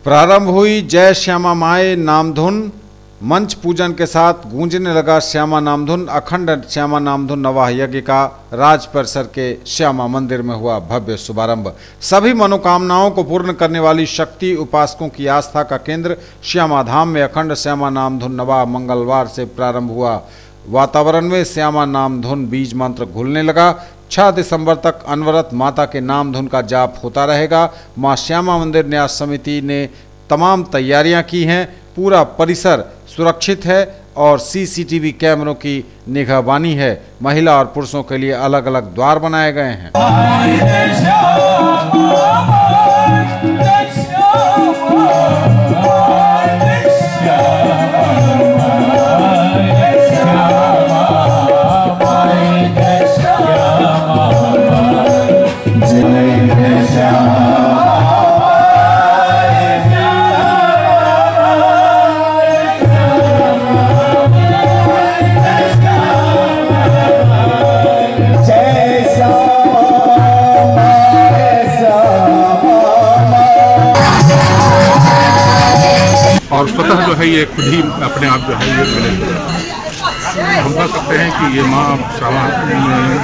प्रारंभ हुई जय श्यामा माई नाम धुन, मंच पूजन के साथ गूंजने लगा श्यामा नामधुन। अखंड श्यामा नामधुन नवाह यज्ञ का राज परिसर के श्यामा मंदिर में हुआ भव्य शुभारंभ। सभी मनोकामनाओं को पूर्ण करने वाली शक्ति उपासकों की आस्था का केंद्र श्यामा धाम में अखंड श्यामा नामधुन नवाह मंगलवार से प्रारंभ हुआ। वातावरण में श्यामा नामधुन बीज मंत्र घुलने लगा। 6 दिसंबर तक अनवरत माता के नामधुन का जाप होता रहेगा। मां श्यामा मंदिर न्यास समिति ने तमाम तैयारियां की हैं। पूरा परिसर सुरक्षित है और सीसीटीवी कैमरों की निगहबानी है। महिला और पुरुषों के लिए अलग अलग द्वार बनाए गए हैं। और स्वतः जो है ये खुद ही अपने आप जो है ये मिले हुए हम कह सकते हैं कि ये माँ श्यामा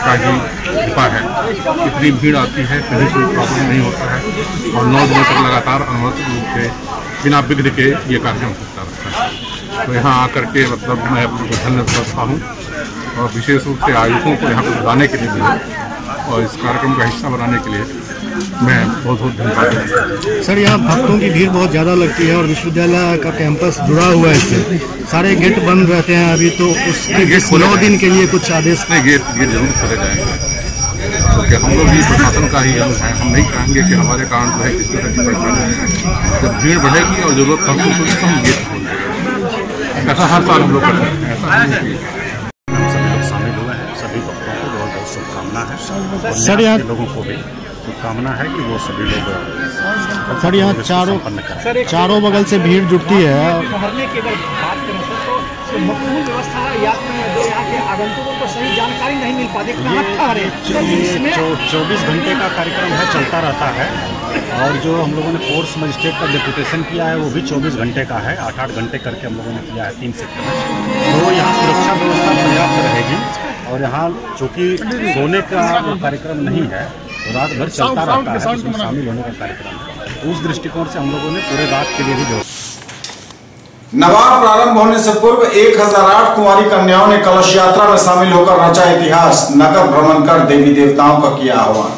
का ही कृपा है। इतनी भीड़ आती है, कहीं कोई प्रॉब्लम नहीं होता है और 9 दिनों तक लगातार अनवरत रूप से बिना विघ्न के ये कार्यक्रम होता रहता है। तो यहाँ आकर के मतलब मैं अपने को धन्य समझता हूँ और विशेष रूप से आयुषों को यहाँ पर बुलाने के लिए और इस कार्यक्रम का हिस्सा बनाने के लिए मैं बहुत बहुत धन्यवाद देता हूँ। सर, यहाँ भक्तों की भीड़ बहुत ज़्यादा लगती है और विश्वविद्यालय का कैंपस जुड़ा हुआ है इससे। सारे गेट बंद रहते हैं अभी, तो उस 9 दिन के लिए कुछ आदेश? नहीं, गेट जरूर खोले जाएंगे क्योंकि हम लोग भी प्रशासन का ही अंग है। हम नहीं चाहेंगे कि हमारे कारण जो है किसी तरह की परेशानी। जब भीड़ बढ़ेगी और जरूरत महसूस होगी तो हम गेट खोल देंगे। ऐसा हर साल हम लोग करते हैं। शामिल हुए हैं। सभी भक्तों को बहुत बहुत शुभकामना है। सर, यहाँ लोगों को भी कामना है कि वो सभी लोग सर यहाँ चारों बगल से भीड़ जुटती है। ठहरने की अगर बात करें तो महत्वपूर्ण व्यवस्था यहाँ के आगंतुकों को सही जानकारी नहीं मिल पाती। 24 घंटे का कार्यक्रम है, चलता रहता है और जो हम लोगों ने फोर्स मजिस्ट्रेट का डेपुटेशन किया है वो भी 24 घंटे का है। 8-8 घंटे करके हम लोगों ने किया है 3 सेक्टर में। तो यहाँ सुरक्षा व्यवस्था पर्याप्त रहेगी और यहाँ चूँकि सोने का कार्यक्रम नहीं है, रात भर चलता रहता है, उसमें शामिल होने का कार्यक्रम है। तो उस दृष्टिकोण से हम लोगों ने पूरे रात के लिए भी नवाह प्रारंभ होने से पूर्व 1008 कुंवारी कन्याओं ने कलश यात्रा में शामिल होकर रचा इतिहास, नगर भ्रमण कर देवी देवताओं का किया आह्वान।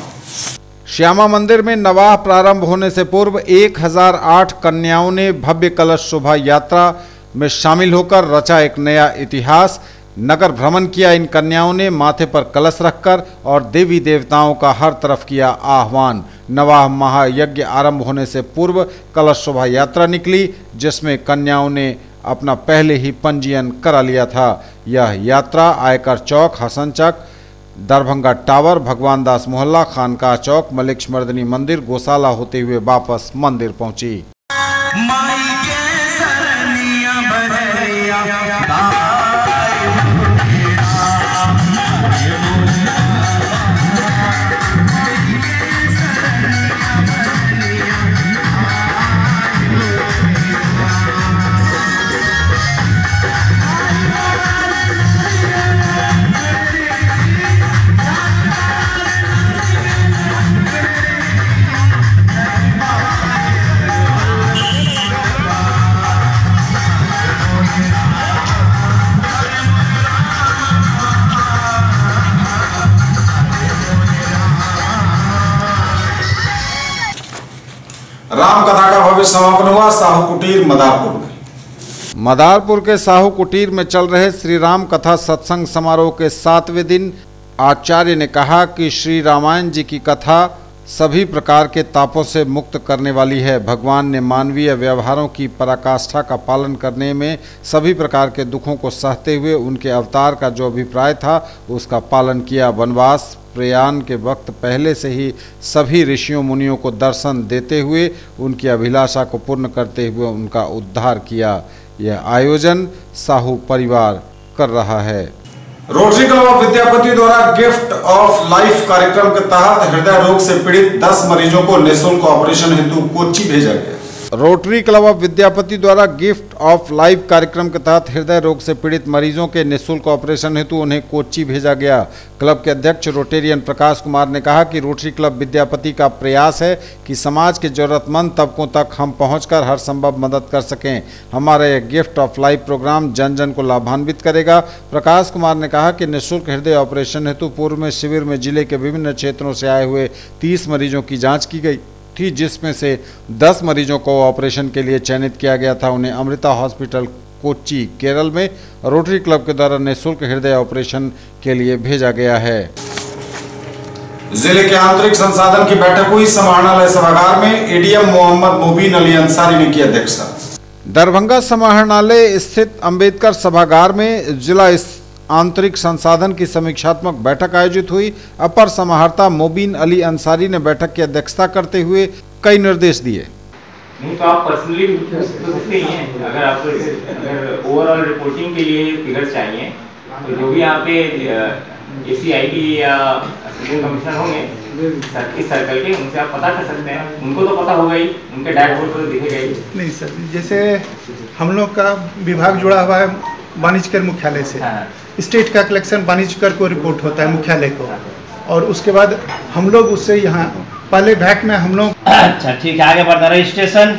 श्यामा मंदिर में नवाह प्रारंभ होने से पूर्व 1008 कन्याओं ने भव्य कलश शोभा यात्रा में शामिल होकर रचा एक नया इतिहास, नगर भ्रमण किया। इन कन्याओं ने माथे पर कलश रखकर और देवी देवताओं का हर तरफ किया आह्वान। नवाह महायज्ञ आरंभ होने से पूर्व कलश शोभा यात्रा निकली, जिसमें कन्याओं ने अपना पहले ही पंजीयन करा लिया था। यह यात्रा आयकर चौक, हसनचक, दरभंगा टावर, भगवान दास मोहल्ला, खानकाह चौक, मलिक मर्दनी मंदिर, गौशाला होते हुए वापस मंदिर पहुंची। राम कथा का भव्य समापन हुआ साहू कुटीर मदारपुर में। मदारपुर के साहू कुटीर में चल रहे श्री राम कथा सत्संग समारोह के 7वें दिन आचार्य ने कहा कि श्री रामायण जी की कथा सभी प्रकार के तापों से मुक्त करने वाली है। भगवान ने मानवीय व्यवहारों की पराकाष्ठा का पालन करने में सभी प्रकार के दुखों को सहते हुए उनके अवतार का जो अभिप्राय था उसका पालन किया। वनवास प्रयाण के वक्त पहले से ही सभी ऋषियों मुनियों को दर्शन देते हुए उनकी अभिलाषा को पूर्ण करते हुए उनका उद्धार किया। यह आयोजन साहू परिवार कर रहा है। रोटरी क्लब ऑफ विद्यापति द्वारा गिफ्ट ऑफ लाइफ कार्यक्रम के तहत हृदय रोग से पीड़ित 10 मरीजों को निःशुल्क ऑपरेशन हेतु कोच्चि भेजा गया। रोटरी क्लब ऑफ विद्यापति द्वारा गिफ्ट ऑफ लाइफ कार्यक्रम के तहत हृदय रोग से पीड़ित मरीजों के निःशुल्क ऑपरेशन हेतु उन्हें कोच्चि भेजा गया। क्लब के अध्यक्ष रोटेरियन प्रकाश कुमार ने कहा कि रोटरी क्लब विद्यापति का प्रयास है कि समाज के जरूरतमंद तबकों तक हम पहुंचकर हर संभव मदद कर सकें। हमारा यह गिफ्ट ऑफ लाइफ प्रोग्राम जन जन को लाभान्वित करेगा। प्रकाश कुमार ने कहा कि निःशुल्क हृदय ऑपरेशन हेतु पूर्व में शिविर में जिले के विभिन्न क्षेत्रों से आए हुए 30 मरीजों की जाँच की गई थी, जिसमें से 10 मरीजों को ऑपरेशन के लिए चयनित किया गया था। उन्हें अमृता हॉस्पिटल कोच्चि केरल में रोटरी क्लब के द्वारा निःशुल्क हृदय ऑपरेशन के लिए भेजा गया है। जिले के आंतरिक संसाधन की बैठक हुई समाहरणालय सभागार में। एडीएम मोहम्मद मुबीन अली अंसारी ने की अध्यक्षता। दरभंगा समाहरणालय स्थित अंबेडकर सभागार में जिला आंतरिक संसाधन की समीक्षात्मक बैठक आयोजित हुई। अपर समाहर्ता मोबीन अली अंसारी ने बैठक की अध्यक्षता करते हुए कई निर्देश दिए। नहीं तो आप पर्सनली पूछ सकते ही हैं। अगर ओवरऑल रिपोर्टिंग के लिए फिगर चाहिए तो जो भी यहाँ पे एसीआईडी या असिस्टेंट कमिश्नर होंगे इस सर्कल के, उनसे आप पता कर सकते हैं। उनको तो पता होगा ही, उनके डैशबोर्ड पर दिखेगा ही। नहीं सर, जैसे हम लोग का विभाग जुड़ा हुआ है वाणिज्यकर मुख्यालय से। स्टेट का कलेक्शन वाणिज्यकर को रिपोर्ट होता है मुख्यालय को, और उसके बाद हम लोग उससे यहाँ पहले भैक में हम लोग। अच्छा ठीक है, आगे बढ़ता रजिस्ट्रेशन।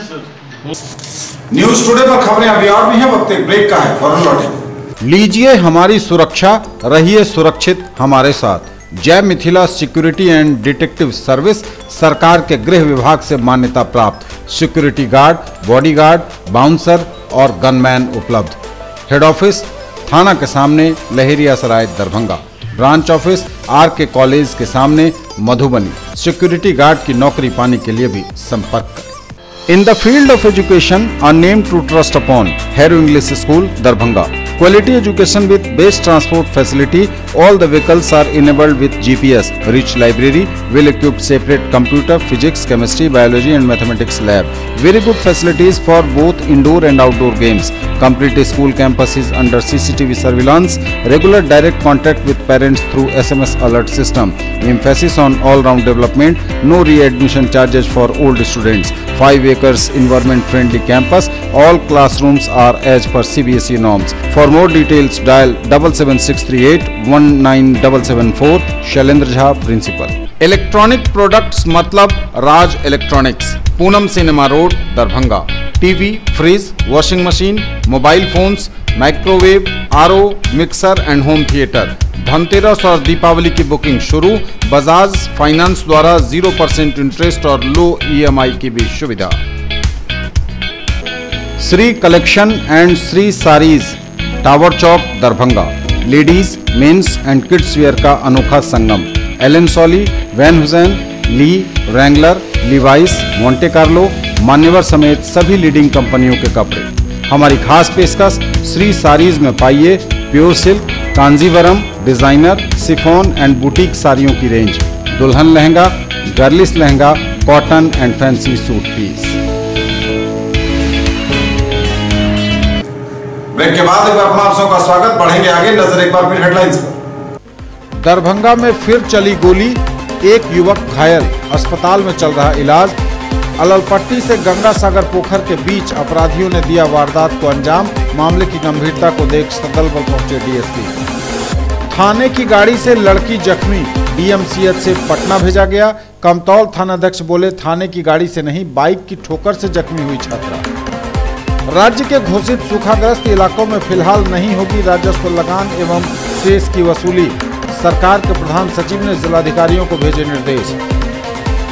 न्यूज टुडे पर खबरें अभी और भी हैं, वक्त एक ब्रेक का है, फौरन लौटेंगे। लीजिए हमारी सुरक्षा, रहिए सुरक्षित हमारे साथ। जय Mithila security and detective service सरकार के गृह विभाग से मान्यता प्राप्त। सिक्योरिटी गार्ड, बॉडीगार्ड, बाउंसर और गनमैन उपलब्ध। हेड ऑफिस थाना के सामने लहेरिया सराय दरभंगा। ब्रांच ऑफिस आर के कॉलेज के सामने मधुबनी। सिक्योरिटी गार्ड की नौकरी पाने के लिए भी संपर्क करें। In the field of education a name to trust upon, Harrow English School, Darbhanga. Quality education with best transport facility. All the vehicles are enabled with GPS. Rich library, well-equipped separate computer, physics, chemistry, biology and mathematics lab. Very good facilities for both indoor and outdoor games. Complete school campus is under CCTV surveillance. Regular direct contact with parents through SMS alert system. Emphasis on all-round development. No readmission charges for old students. 5 acres environment-friendly campus. All classrooms are as per CBSE norms. For more details, dial 77638 19774. Shailendra Jha, principal. Electronic products मतलब Raj electronics, Poonam cinema road, Darbhanga. TV, fridge, washing machine, mobile phones, microwave, RO, mixer and home theatre. Dhanteras और दीपावली की booking शुरू। Bajaj finance द्वारा 0% interest और लो EMI की भी सुविधा। Shri collection and Shri sarees, tower Chowk, Darbhanga. Ladies, mens and kids wear का अनोखा संगम। Allen Solly, Van Heusen, Lee, Wrangler, Levi's, Monte, Manyavar समेत सभी लीडिंग कंपनियों के कपड़े। हमारी खास पेशकश, श्री सारीज में पाइए pure silk, Kanjeevaram, designer, chiffon and boutique साड़ियों की रेंज। दुल्हन lehenga, girlish lehenga, cotton and fancy suit piece. Break के बाद एक बार आप सबका स्वागत। बढ़ेंगे आगे, नजर एक बार फिर हेडलाइंस पर। दरभंगा में फिर चली गोली, एक युवक घायल, अस्पताल में चल रहा इलाज। अललपट्टी से गंगा सागर पोखर के बीच अपराधियों ने दिया वारदात को अंजाम। मामले की गंभीरता को देख स्थल पर पहुंचे DSP। थाने की गाड़ी से लड़की जख्मी, DMCH से पटना भेजा गया। कमतौल थानाध्यक्ष बोले, थाने की गाड़ी से नहीं, बाइक की ठोकर से जख्मी हुई छात्रा। राज्य के घोषित सूखाग्रस्त इलाकों में फिलहाल नहीं होगी राजस्व लगान एवं सेस की वसूली। सरकार के प्रधान सचिव ने जिलाधिकारियों को भेजे निर्देश।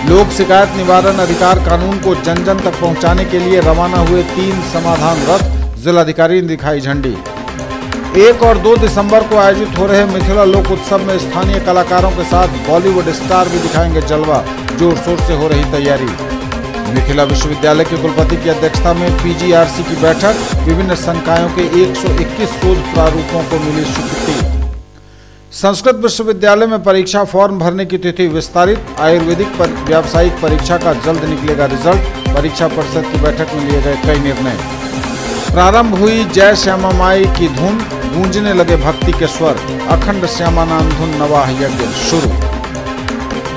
लोक शिकायत निवारण अधिकार कानून को जन जन तक पहुंचाने के लिए रवाना हुए 3 समाधान रथ, जिलाधिकारी ने दिखाई झंडी। 1 और 2 दिसंबर को आयोजित हो रहे मिथिला लोक उत्सव में स्थानीय कलाकारों के साथ बॉलीवुड स्टार भी दिखाएंगे जलवा। जोर शोर से हो रही तैयारी। मिथिला विश्वविद्यालय के कुलपति की अध्यक्षता में PGRC की बैठक। विभिन्न संकायों के 121 शोध प्रारूपों को मिली स्वीकृति। संस्कृत विश्वविद्यालय में परीक्षा फॉर्म भरने की तिथि विस्तारित। आयुर्वेदिक व्यावसायिक परीक्षा का जल्द निकलेगा रिजल्ट। परीक्षा परिषद की बैठक में लिए गए कई निर्णय। प्रारंभ हुई जय श्यामा माई की धुन, गूंजने लगे भक्ति के स्वर। अखंड श्यामानंद धुन नवाह यज्ञ शुरू।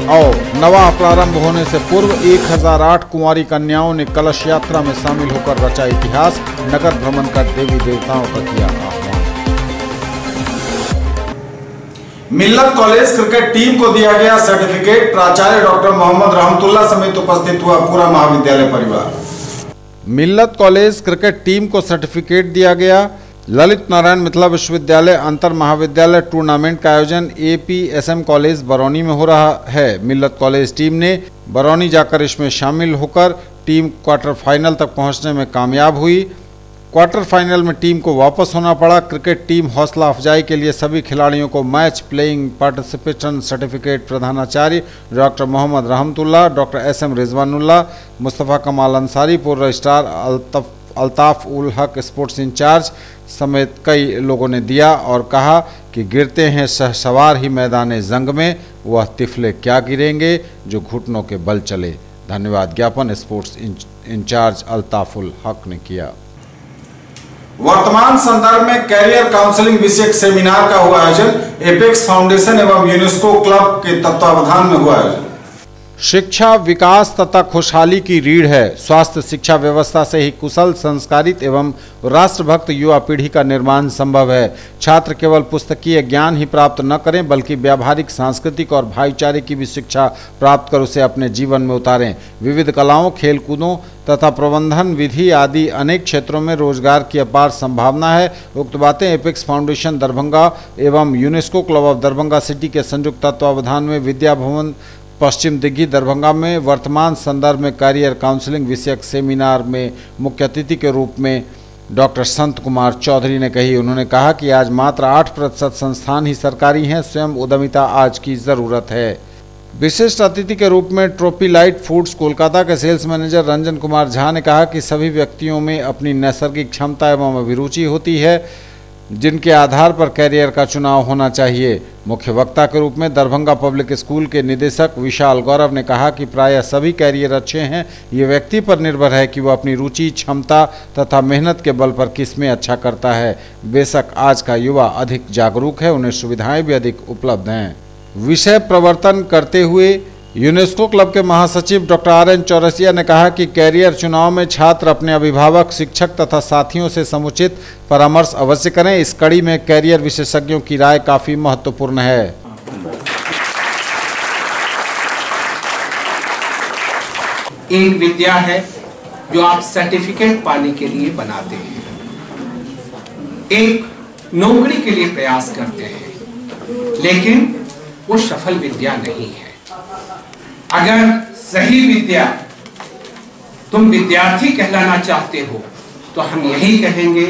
और नवाह प्रारंभ होने से पूर्व 1008 कुंवारी कन्याओं ने कलश यात्रा में शामिल होकर रचा इतिहास। नगर भ्रमण कर देवी देवताओं का किया आह्वान। मिल्लत कॉलेज क्रिकेट टीम को दिया गया सर्टिफिकेट। प्राचार्य डॉक्टर मोहम्मद रहमतुल्लाह समेत उपस्थित हुआ पूरा महाविद्यालय परिवार। मिल्लत कॉलेज क्रिकेट टीम को सर्टिफिकेट दिया गया। ललित नारायण मिथिला विश्वविद्यालय अंतर महाविद्यालय टूर्नामेंट का आयोजन APSM कॉलेज बरौनी में हो रहा है। मिल्लत कॉलेज टीम ने बरौनी जाकर इसमें शामिल होकर टीम क्वार्टर फाइनल तक पहुंचने में कामयाब हुई। क्वार्टर फाइनल में टीम को वापस होना पड़ा। क्रिकेट टीम हौसला अफजाई के लिए सभी खिलाड़ियों को मैच प्लेइंग पार्टिसिपेशन सर्टिफिकेट प्रधानाचार्य डॉक्टर मोहम्मद रहमतुल्लाह, डॉक्टर SM रिजवानुल्लाह, मुस्तफ़ा कमाल अंसारी, पूर्व star Altaf ul Haq sports in charge समेत कई लोगों ने दिया और कहा कि गिरते हैं सहसवार ही मैदान जंग में, वह तिफले क्या गिरेंगे जो घुटनों के बल चले। धन्यवाद ज्ञापन स्पोर्ट्स इंचार्ज अल्ताफ उल हक ने किया। वर्तमान संदर्भ में कैरियर काउंसलिंग विषयक सेमिनार का हुआ आयोजन। एपेक्स फाउंडेशन एवं यूनेस्को क्लब के तत्वावधान में हुआ आयोजन। शिक्षा विकास तथा खुशहाली की रीढ़ है। स्वास्थ्य शिक्षा व्यवस्था से ही कुशल, संस्कारित एवं राष्ट्रभक्त युवा पीढ़ी का निर्माण संभव है। छात्र केवल पुस्तकीय ज्ञान ही प्राप्त न करें बल्कि व्यावहारिक, सांस्कृतिक और भाईचारे की भी शिक्षा प्राप्त कर उसे अपने जीवन में उतारें। विविध कलाओं, खेलकूदों तथा प्रबंधन विधि आदि अनेक क्षेत्रों में रोजगार की अपार संभावना है। उक्त बातें एपेक्स फाउंडेशन दरभंगा एवं UNESCO club of Darbhanga city के संयुक्त तत्वावधान में विद्या भवन पश्चिम दिग्गी दरभंगा में वर्तमान संदर्भ में कैरियर काउंसलिंग विषयक सेमिनार में मुख्य अतिथि के रूप में डॉक्टर संत कुमार चौधरी ने कही। उन्होंने कहा कि आज मात्र 8% संस्थान ही सरकारी हैं। स्वयं उद्यमिता आज की ज़रूरत है। विशिष्ट अतिथि के रूप में ट्रोपीलाइट फूड्स कोलकाता के सेल्स मैनेजर रंजन कुमार झा ने कहा कि सभी व्यक्तियों में अपनी नैसर्गिक क्षमता एवं अभिरुचि होती है जिनके आधार पर कैरियर का चुनाव होना चाहिए। मुख्य वक्ता के रूप में दरभंगा पब्लिक स्कूल के निदेशक विशाल गौरव ने कहा कि प्रायः सभी कैरियर अच्छे हैं, ये व्यक्ति पर निर्भर है कि वह अपनी रुचि, क्षमता तथा मेहनत के बल पर किसमें अच्छा करता है। बेशक आज का युवा अधिक जागरूक है, उन्हें सुविधाएं भी अधिक उपलब्ध हैं। विषय प्रवर्तन करते हुए यूनेस्को क्लब के महासचिव डॉक्टर RN चौरसिया ने कहा कि कैरियर चुनाव में छात्र अपने अभिभावक, शिक्षक तथा साथियों से समुचित परामर्श अवश्य करें। इस कड़ी में कैरियर विशेषज्ञों की राय काफी महत्वपूर्ण है। एक विद्या है जो आप सर्टिफिकेट पाने के लिए बनाते हैं, एक नौकरी के लिए प्रयास करते हैं, लेकिन वो सफल विद्या नहीं है। अगर सही विद्या तुम विद्यार्थी कहलाना चाहते हो तो हम यही कहेंगे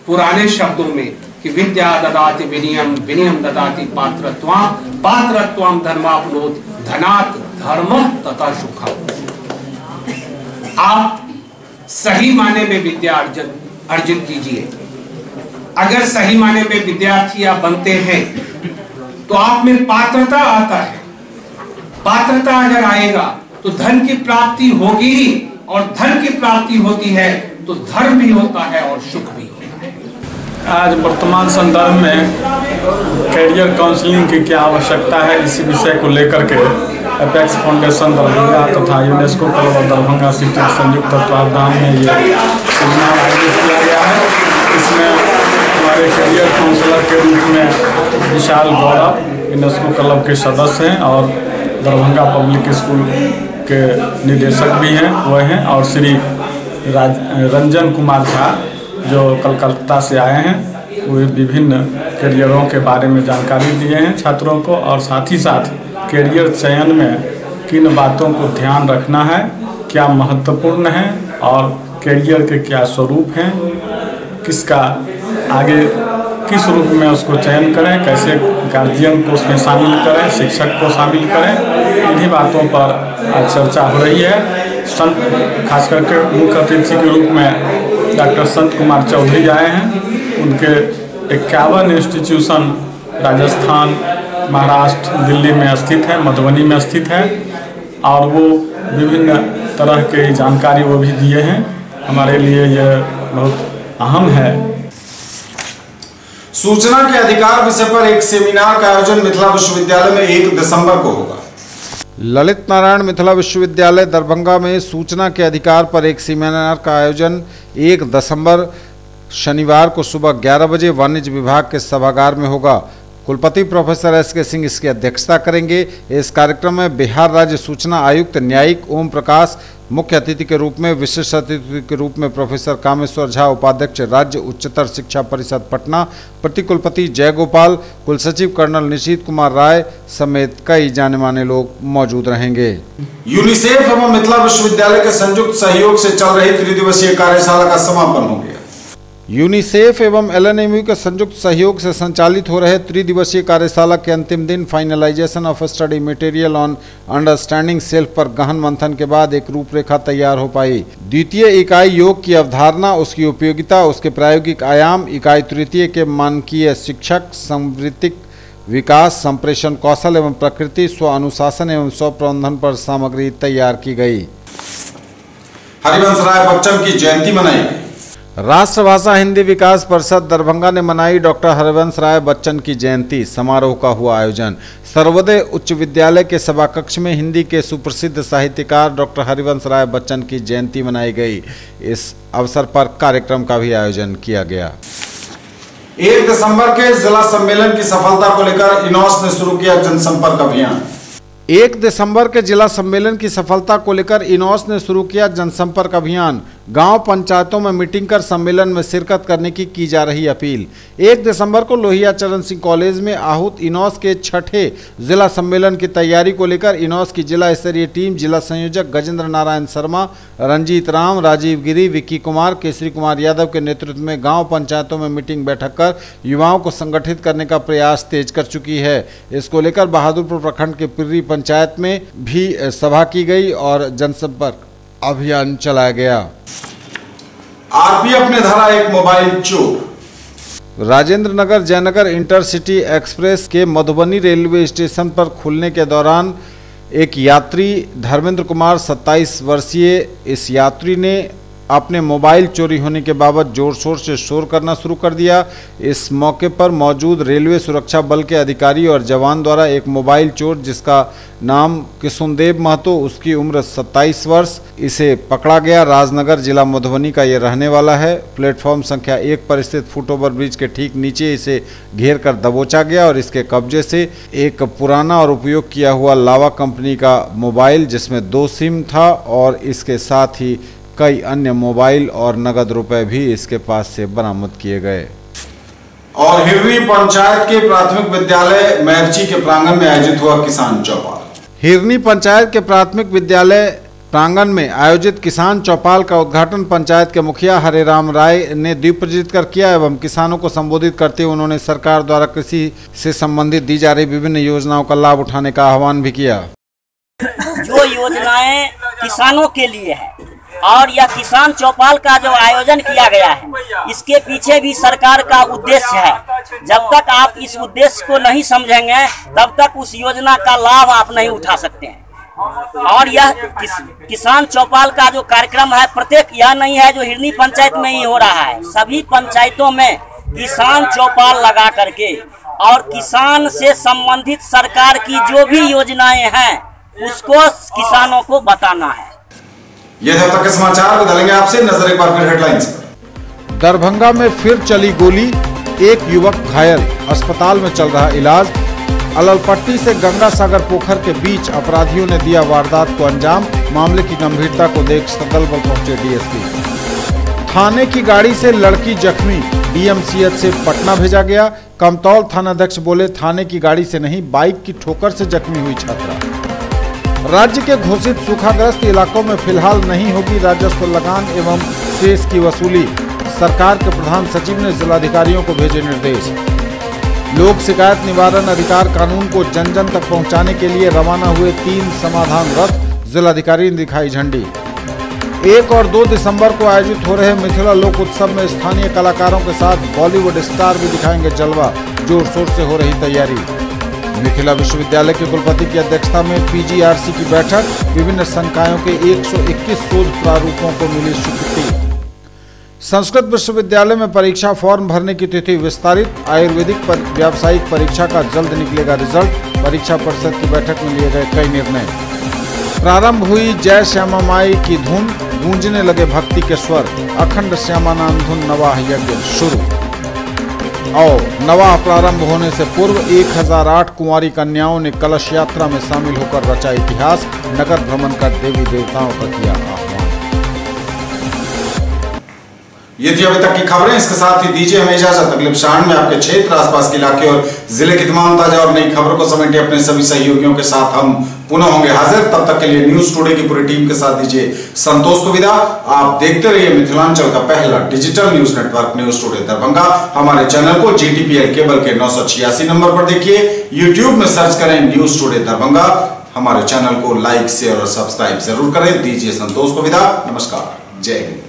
पुराने शब्दों में कि विद्या ददाति विनयम, विनयम ददाति पात्रत्वम, पात्रत्वम धर्माप्नोति, धनात् धर्मः तथा सुखम्। आप सही माने में विद्या अर्जित कीजिए। अगर सही माने में विद्यार्थी आप बनते हैं तो आप में पात्रता आता है। पात्रता अगर आएगा तो धन की प्राप्ति होगी ही, और धन की प्राप्ति होती है तो धर्म भी होता है और सुख भी होता है। आज वर्तमान संदर्भ में कैरियर काउंसलिंग की क्या आवश्यकता है, इसी विषय को लेकर के अपेक्स फाउंडेशन दरभंगा तथा UNESCO club of Darbhanga city के संयुक्त तत्वावधान में ये सेमिनार आयोजित किया गया है। इसमें हमारे कैरियर काउंसलर के रूप में विशाल गौरव यूनेस्को क्लब के सदस्य हैं और दरभंगा पब्लिक स्कूल के निदेशक भी हैं वह हैं, और श्री रंजन कुमार झा जो कलकत्ता से आए हैं, वे विभिन्न कैरियरों के बारे में जानकारी दिए हैं छात्रों को, और साथ ही साथ कैरियर चयन में किन बातों को ध्यान रखना है, क्या महत्वपूर्ण है, और कैरियर के क्या स्वरूप हैं, किसका आगे किस रूप में उसको चयन करें, कैसे गार्जियन को उसमें शामिल करें, शिक्षक को शामिल करें, इन्हीं बातों पर आज चर्चा हो रही है। संत खास करके मुख्य अतिथि के रूप में डॉक्टर संत कुमार चौधरी आए हैं। उनके 51 इंस्टीट्यूशन राजस्थान, महाराष्ट्र, दिल्ली में स्थित है, मधुबनी में स्थित है, और वो विभिन्न तरह की जानकारी वो भी दिए हैं। हमारे लिए यह बहुत अहम है। सूचना के अधिकार विषय पर एक सेमिनार का आयोजन मिथिला विश्वविद्यालय में 1 दिसंबर को होगा। ललित नारायण मिथिला विश्वविद्यालय दरभंगा में सूचना के अधिकार पर एक सेमिनार का आयोजन 1 दिसंबर शनिवार को सुबह 11 बजे वाणिज्य विभाग के सभागार में होगा। कुलपति प्रोफेसर एस.के. सिंह इसकी अध्यक्षता करेंगे। इस कार्यक्रम में बिहार राज्य सूचना आयुक्त न्यायिक ओम प्रकाश मुख्य अतिथि के रूप में, विशिष्ट अतिथि के रूप में प्रोफेसर कामेश्वर झा उपाध्यक्ष राज्य उच्चतर शिक्षा परिषद पटना, प्रतिकुलपति जय गोपाल, कुलसचिव कर्नल निशीत कुमार राय समेत कई जाने माने लोग मौजूद रहेंगे। यूनिसेफ एवं मिथिला विश्वविद्यालय के संयुक्त सहयोग से चल रही 3 दिवसीय कार्यशाला का समापन हो गया। यूनिसेफ एवं एलएनएमयू के संयुक्त सहयोग से संचालित हो रहे 3 दिवसीय कार्यशाला के अंतिम दिन finalisation of study material on understanding self पर गहन मंथन के बाद एक रूपरेखा तैयार हो पाई। द्वितीय इकाई योग की अवधारणा, उसकी उपयोगिता, उसके प्रायोगिक आयाम, इकाई तृतीय के मानकीय शिक्षक, संवृत्तिक विकास, संप्रेषण कौशल एवं प्रकृति, स्व अनुशासन एवं स्व प्रबंधन पर सामग्री तैयार की गई। हरिवंश राय बच्चन की जयंती मनाई। राष्ट्रभाषा हिंदी विकास परिषद दरभंगा ने मनाई डॉक्टर हरिवंश राय बच्चन की जयंती। समारोह का हुआ आयोजन सर्वोदय उच्च विद्यालय के सभाकक्ष में हिंदी के सुप्रसिद्ध साहित्यकार डॉक्टर हरिवंश राय बच्चन की जयंती मनाई गई। इस अवसर पर कार्यक्रम का भी आयोजन किया गया। 1 दिसंबर के जिला सम्मेलन की सफलता को लेकर इनॉस ने शुरू किया जनसंपर्क अभियान। 1 दिसंबर के जिला सम्मेलन की सफलता को लेकर इनॉस ने शुरू किया जनसंपर्क अभियान। गांव पंचायतों में मीटिंग कर सम्मेलन में शिरकत करने की जा रही अपील। 1 दिसंबर को लोहिया चरण सिंह कॉलेज में आहूत इनॉस के 6ठे जिला सम्मेलन की तैयारी को लेकर इनॉस की जिला स्तरीय टीम जिला संयोजक गजेंद्र नारायण शर्मा, रंजीत राम, राजीव गिरी, विक्की कुमार, केसरी कुमार यादव के नेतृत्व में गाँव पंचायतों में मीटिंग बैठक कर युवाओं को संगठित करने का प्रयास तेज कर चुकी है। इसको लेकर बहादुरपुर प्रखंड के पिर्री पंचायत में भी सभा की गई और जनसंपर्क अभियान चलाया गया। आरपीएफ ने धरा एक मोबाइल चोर। राजेंद्र नगर जयनगर इंटरसिटी एक्सप्रेस के मधुबनी रेलवे स्टेशन पर खुलने के दौरान एक यात्री धर्मेंद्र कुमार 27 वर्षीय इस यात्री ने अपने मोबाइल चोरी होने के बाबत जोर शोर से शोर करना शुरू कर दिया। इस मौके पर मौजूद रेलवे सुरक्षा बल के अधिकारी और जवान द्वारा एक मोबाइल चोर जिसका नाम किशुनदेव महतो, उसकी उम्र 27 वर्ष, इसे पकड़ा गया। राजनगर जिला मधुबनी का ये रहने वाला है। प्लेटफॉर्म संख्या 1 पर स्थित फुटओवर ब्रिज के ठीक नीचे इसे घेर कर दबोचा गया और इसके कब्जे से एक पुराना और उपयोग किया हुआ लावा कंपनी का मोबाइल जिसमें 2 सिम था और इसके साथ ही कई अन्य मोबाइल और नगद रुपए भी इसके पास से बरामद किए गए। और हिरनी पंचायत के प्राथमिक विद्यालय मैरची के प्रांगण में आयोजित हुआ किसान चौपाल। हिरनी पंचायत के प्राथमिक विद्यालय प्रांगण में आयोजित किसान चौपाल का उद्घाटन पंचायत के मुखिया हरेराम राय ने दीप प्रज्वलित कर किया एवं किसानों को संबोधित करते हुए उन्होंने सरकार द्वारा कृषि से संबंधित दी जा रही विभिन्न योजनाओं का लाभ उठाने का आह्वान भी किया। जो योजनाएं किसानों के लिए है और यह किसान चौपाल का जो आयोजन किया गया है, इसके पीछे भी सरकार का उद्देश्य है। जब तक आप इस उद्देश्य को नहीं समझेंगे तब तक उस योजना का लाभ आप नहीं उठा सकते हैं। और यह किसान चौपाल का जो कार्यक्रम है, प्रत्येक यह नहीं है जो हिरनी पंचायत में ही हो रहा है, सभी पंचायतों में किसान चौपाल लगा करके और किसान से संबंधित सरकार की जो भी योजनाएं हैं उसको किसानों को बताना है। ये थे अब तक के समाचार, बदलेंगे आपसे नजर एक बार फिर हेडलाइंस पर। दरभंगा में फिर चली गोली, एक युवक घायल, अस्पताल में चल रहा इलाज। अललपट्टी से गंगा सागर पोखर के बीच अपराधियों ने दिया वारदात को अंजाम, मामले की गंभीरता को देख सदल बल पहुंचे डीएसपी। थाने की गाड़ी से लड़की जख्मी, डीएमसीएच से पटना भेजा गया। कमतौल थानाध्यक्ष बोले थाने की गाड़ी से नहीं, बाइक की ठोकर से जख्मी हुई छात्रा। राज्य के घोषित सूखाग्रस्त इलाकों में फिलहाल नहीं होगी राजस्व लगान एवं सेस की वसूली, सरकार के प्रधान सचिव ने जिलाधिकारियों को भेजे निर्देश। लोक शिकायत निवारण अधिकार कानून को जन जन तक पहुंचाने के लिए रवाना हुए 3 समाधान रथ, जिलाधिकारी ने दिखाई झंडी। 1 और 2 दिसंबर को आयोजित हो रहे मिथिला लोक उत्सव में स्थानीय कलाकारों के साथ बॉलीवुड स्टार भी दिखाएंगे जलवा, जोर शोर से हो रही तैयारी। मिथिला विश्वविद्यालय के कुलपति की अध्यक्षता में पीजीआरसी की बैठक, विभिन्न संकायों के 121 शोध प्रारूपों को मिली स्वीकृति। संस्कृत विश्वविद्यालय में परीक्षा फॉर्म भरने की तिथि विस्तारित, आयुर्वेदिक व्यावसायिक परीक्षा का जल्द निकलेगा रिजल्ट, परीक्षा परिषद की बैठक में लिए गए कई निर्णय। प्रारंभ हुई जय श्यामा माई की धुन, गूंजने लगे भक्ति के स्वर, अखंड श्यामा नाम धुन नवाह यज्ञ शुरू। और नवाह प्रारंभ होने से पूर्व 1008 कुंवारी कन्याओं ने कलश यात्रा में शामिल होकर रचा इतिहास, नगर भ्रमण कर देवी देवताओं का किया आह्वान। ये थी अभी तक की खबरें, इसके साथ ही दीजिए हमें इजाजत। अगले क्षण में आपके क्षेत्र, आसपास के इलाके और जिले की तमाम ताजा और नई खबरों को समेटे अपने सभी सहयोगियों के साथ हम पुनः होंगे हाजिर। तब तक के लिए न्यूज टुडे की पूरी टीम के साथ दीजिए संतोष को विदा। आप देखते रहिए मिथिलांचल का पहला digital news network news today Darbhanga. हमारे चैनल को GTPL केबल के 986 नंबर पर देखिए, यूट्यूब में सर्च करें न्यूज टुडे दरभंगा। हमारे चैनल को लाइक, शेयर और सब्सक्राइब जरूर करें। दीजिए संतोष को विदा। नमस्कार, जय हिंद।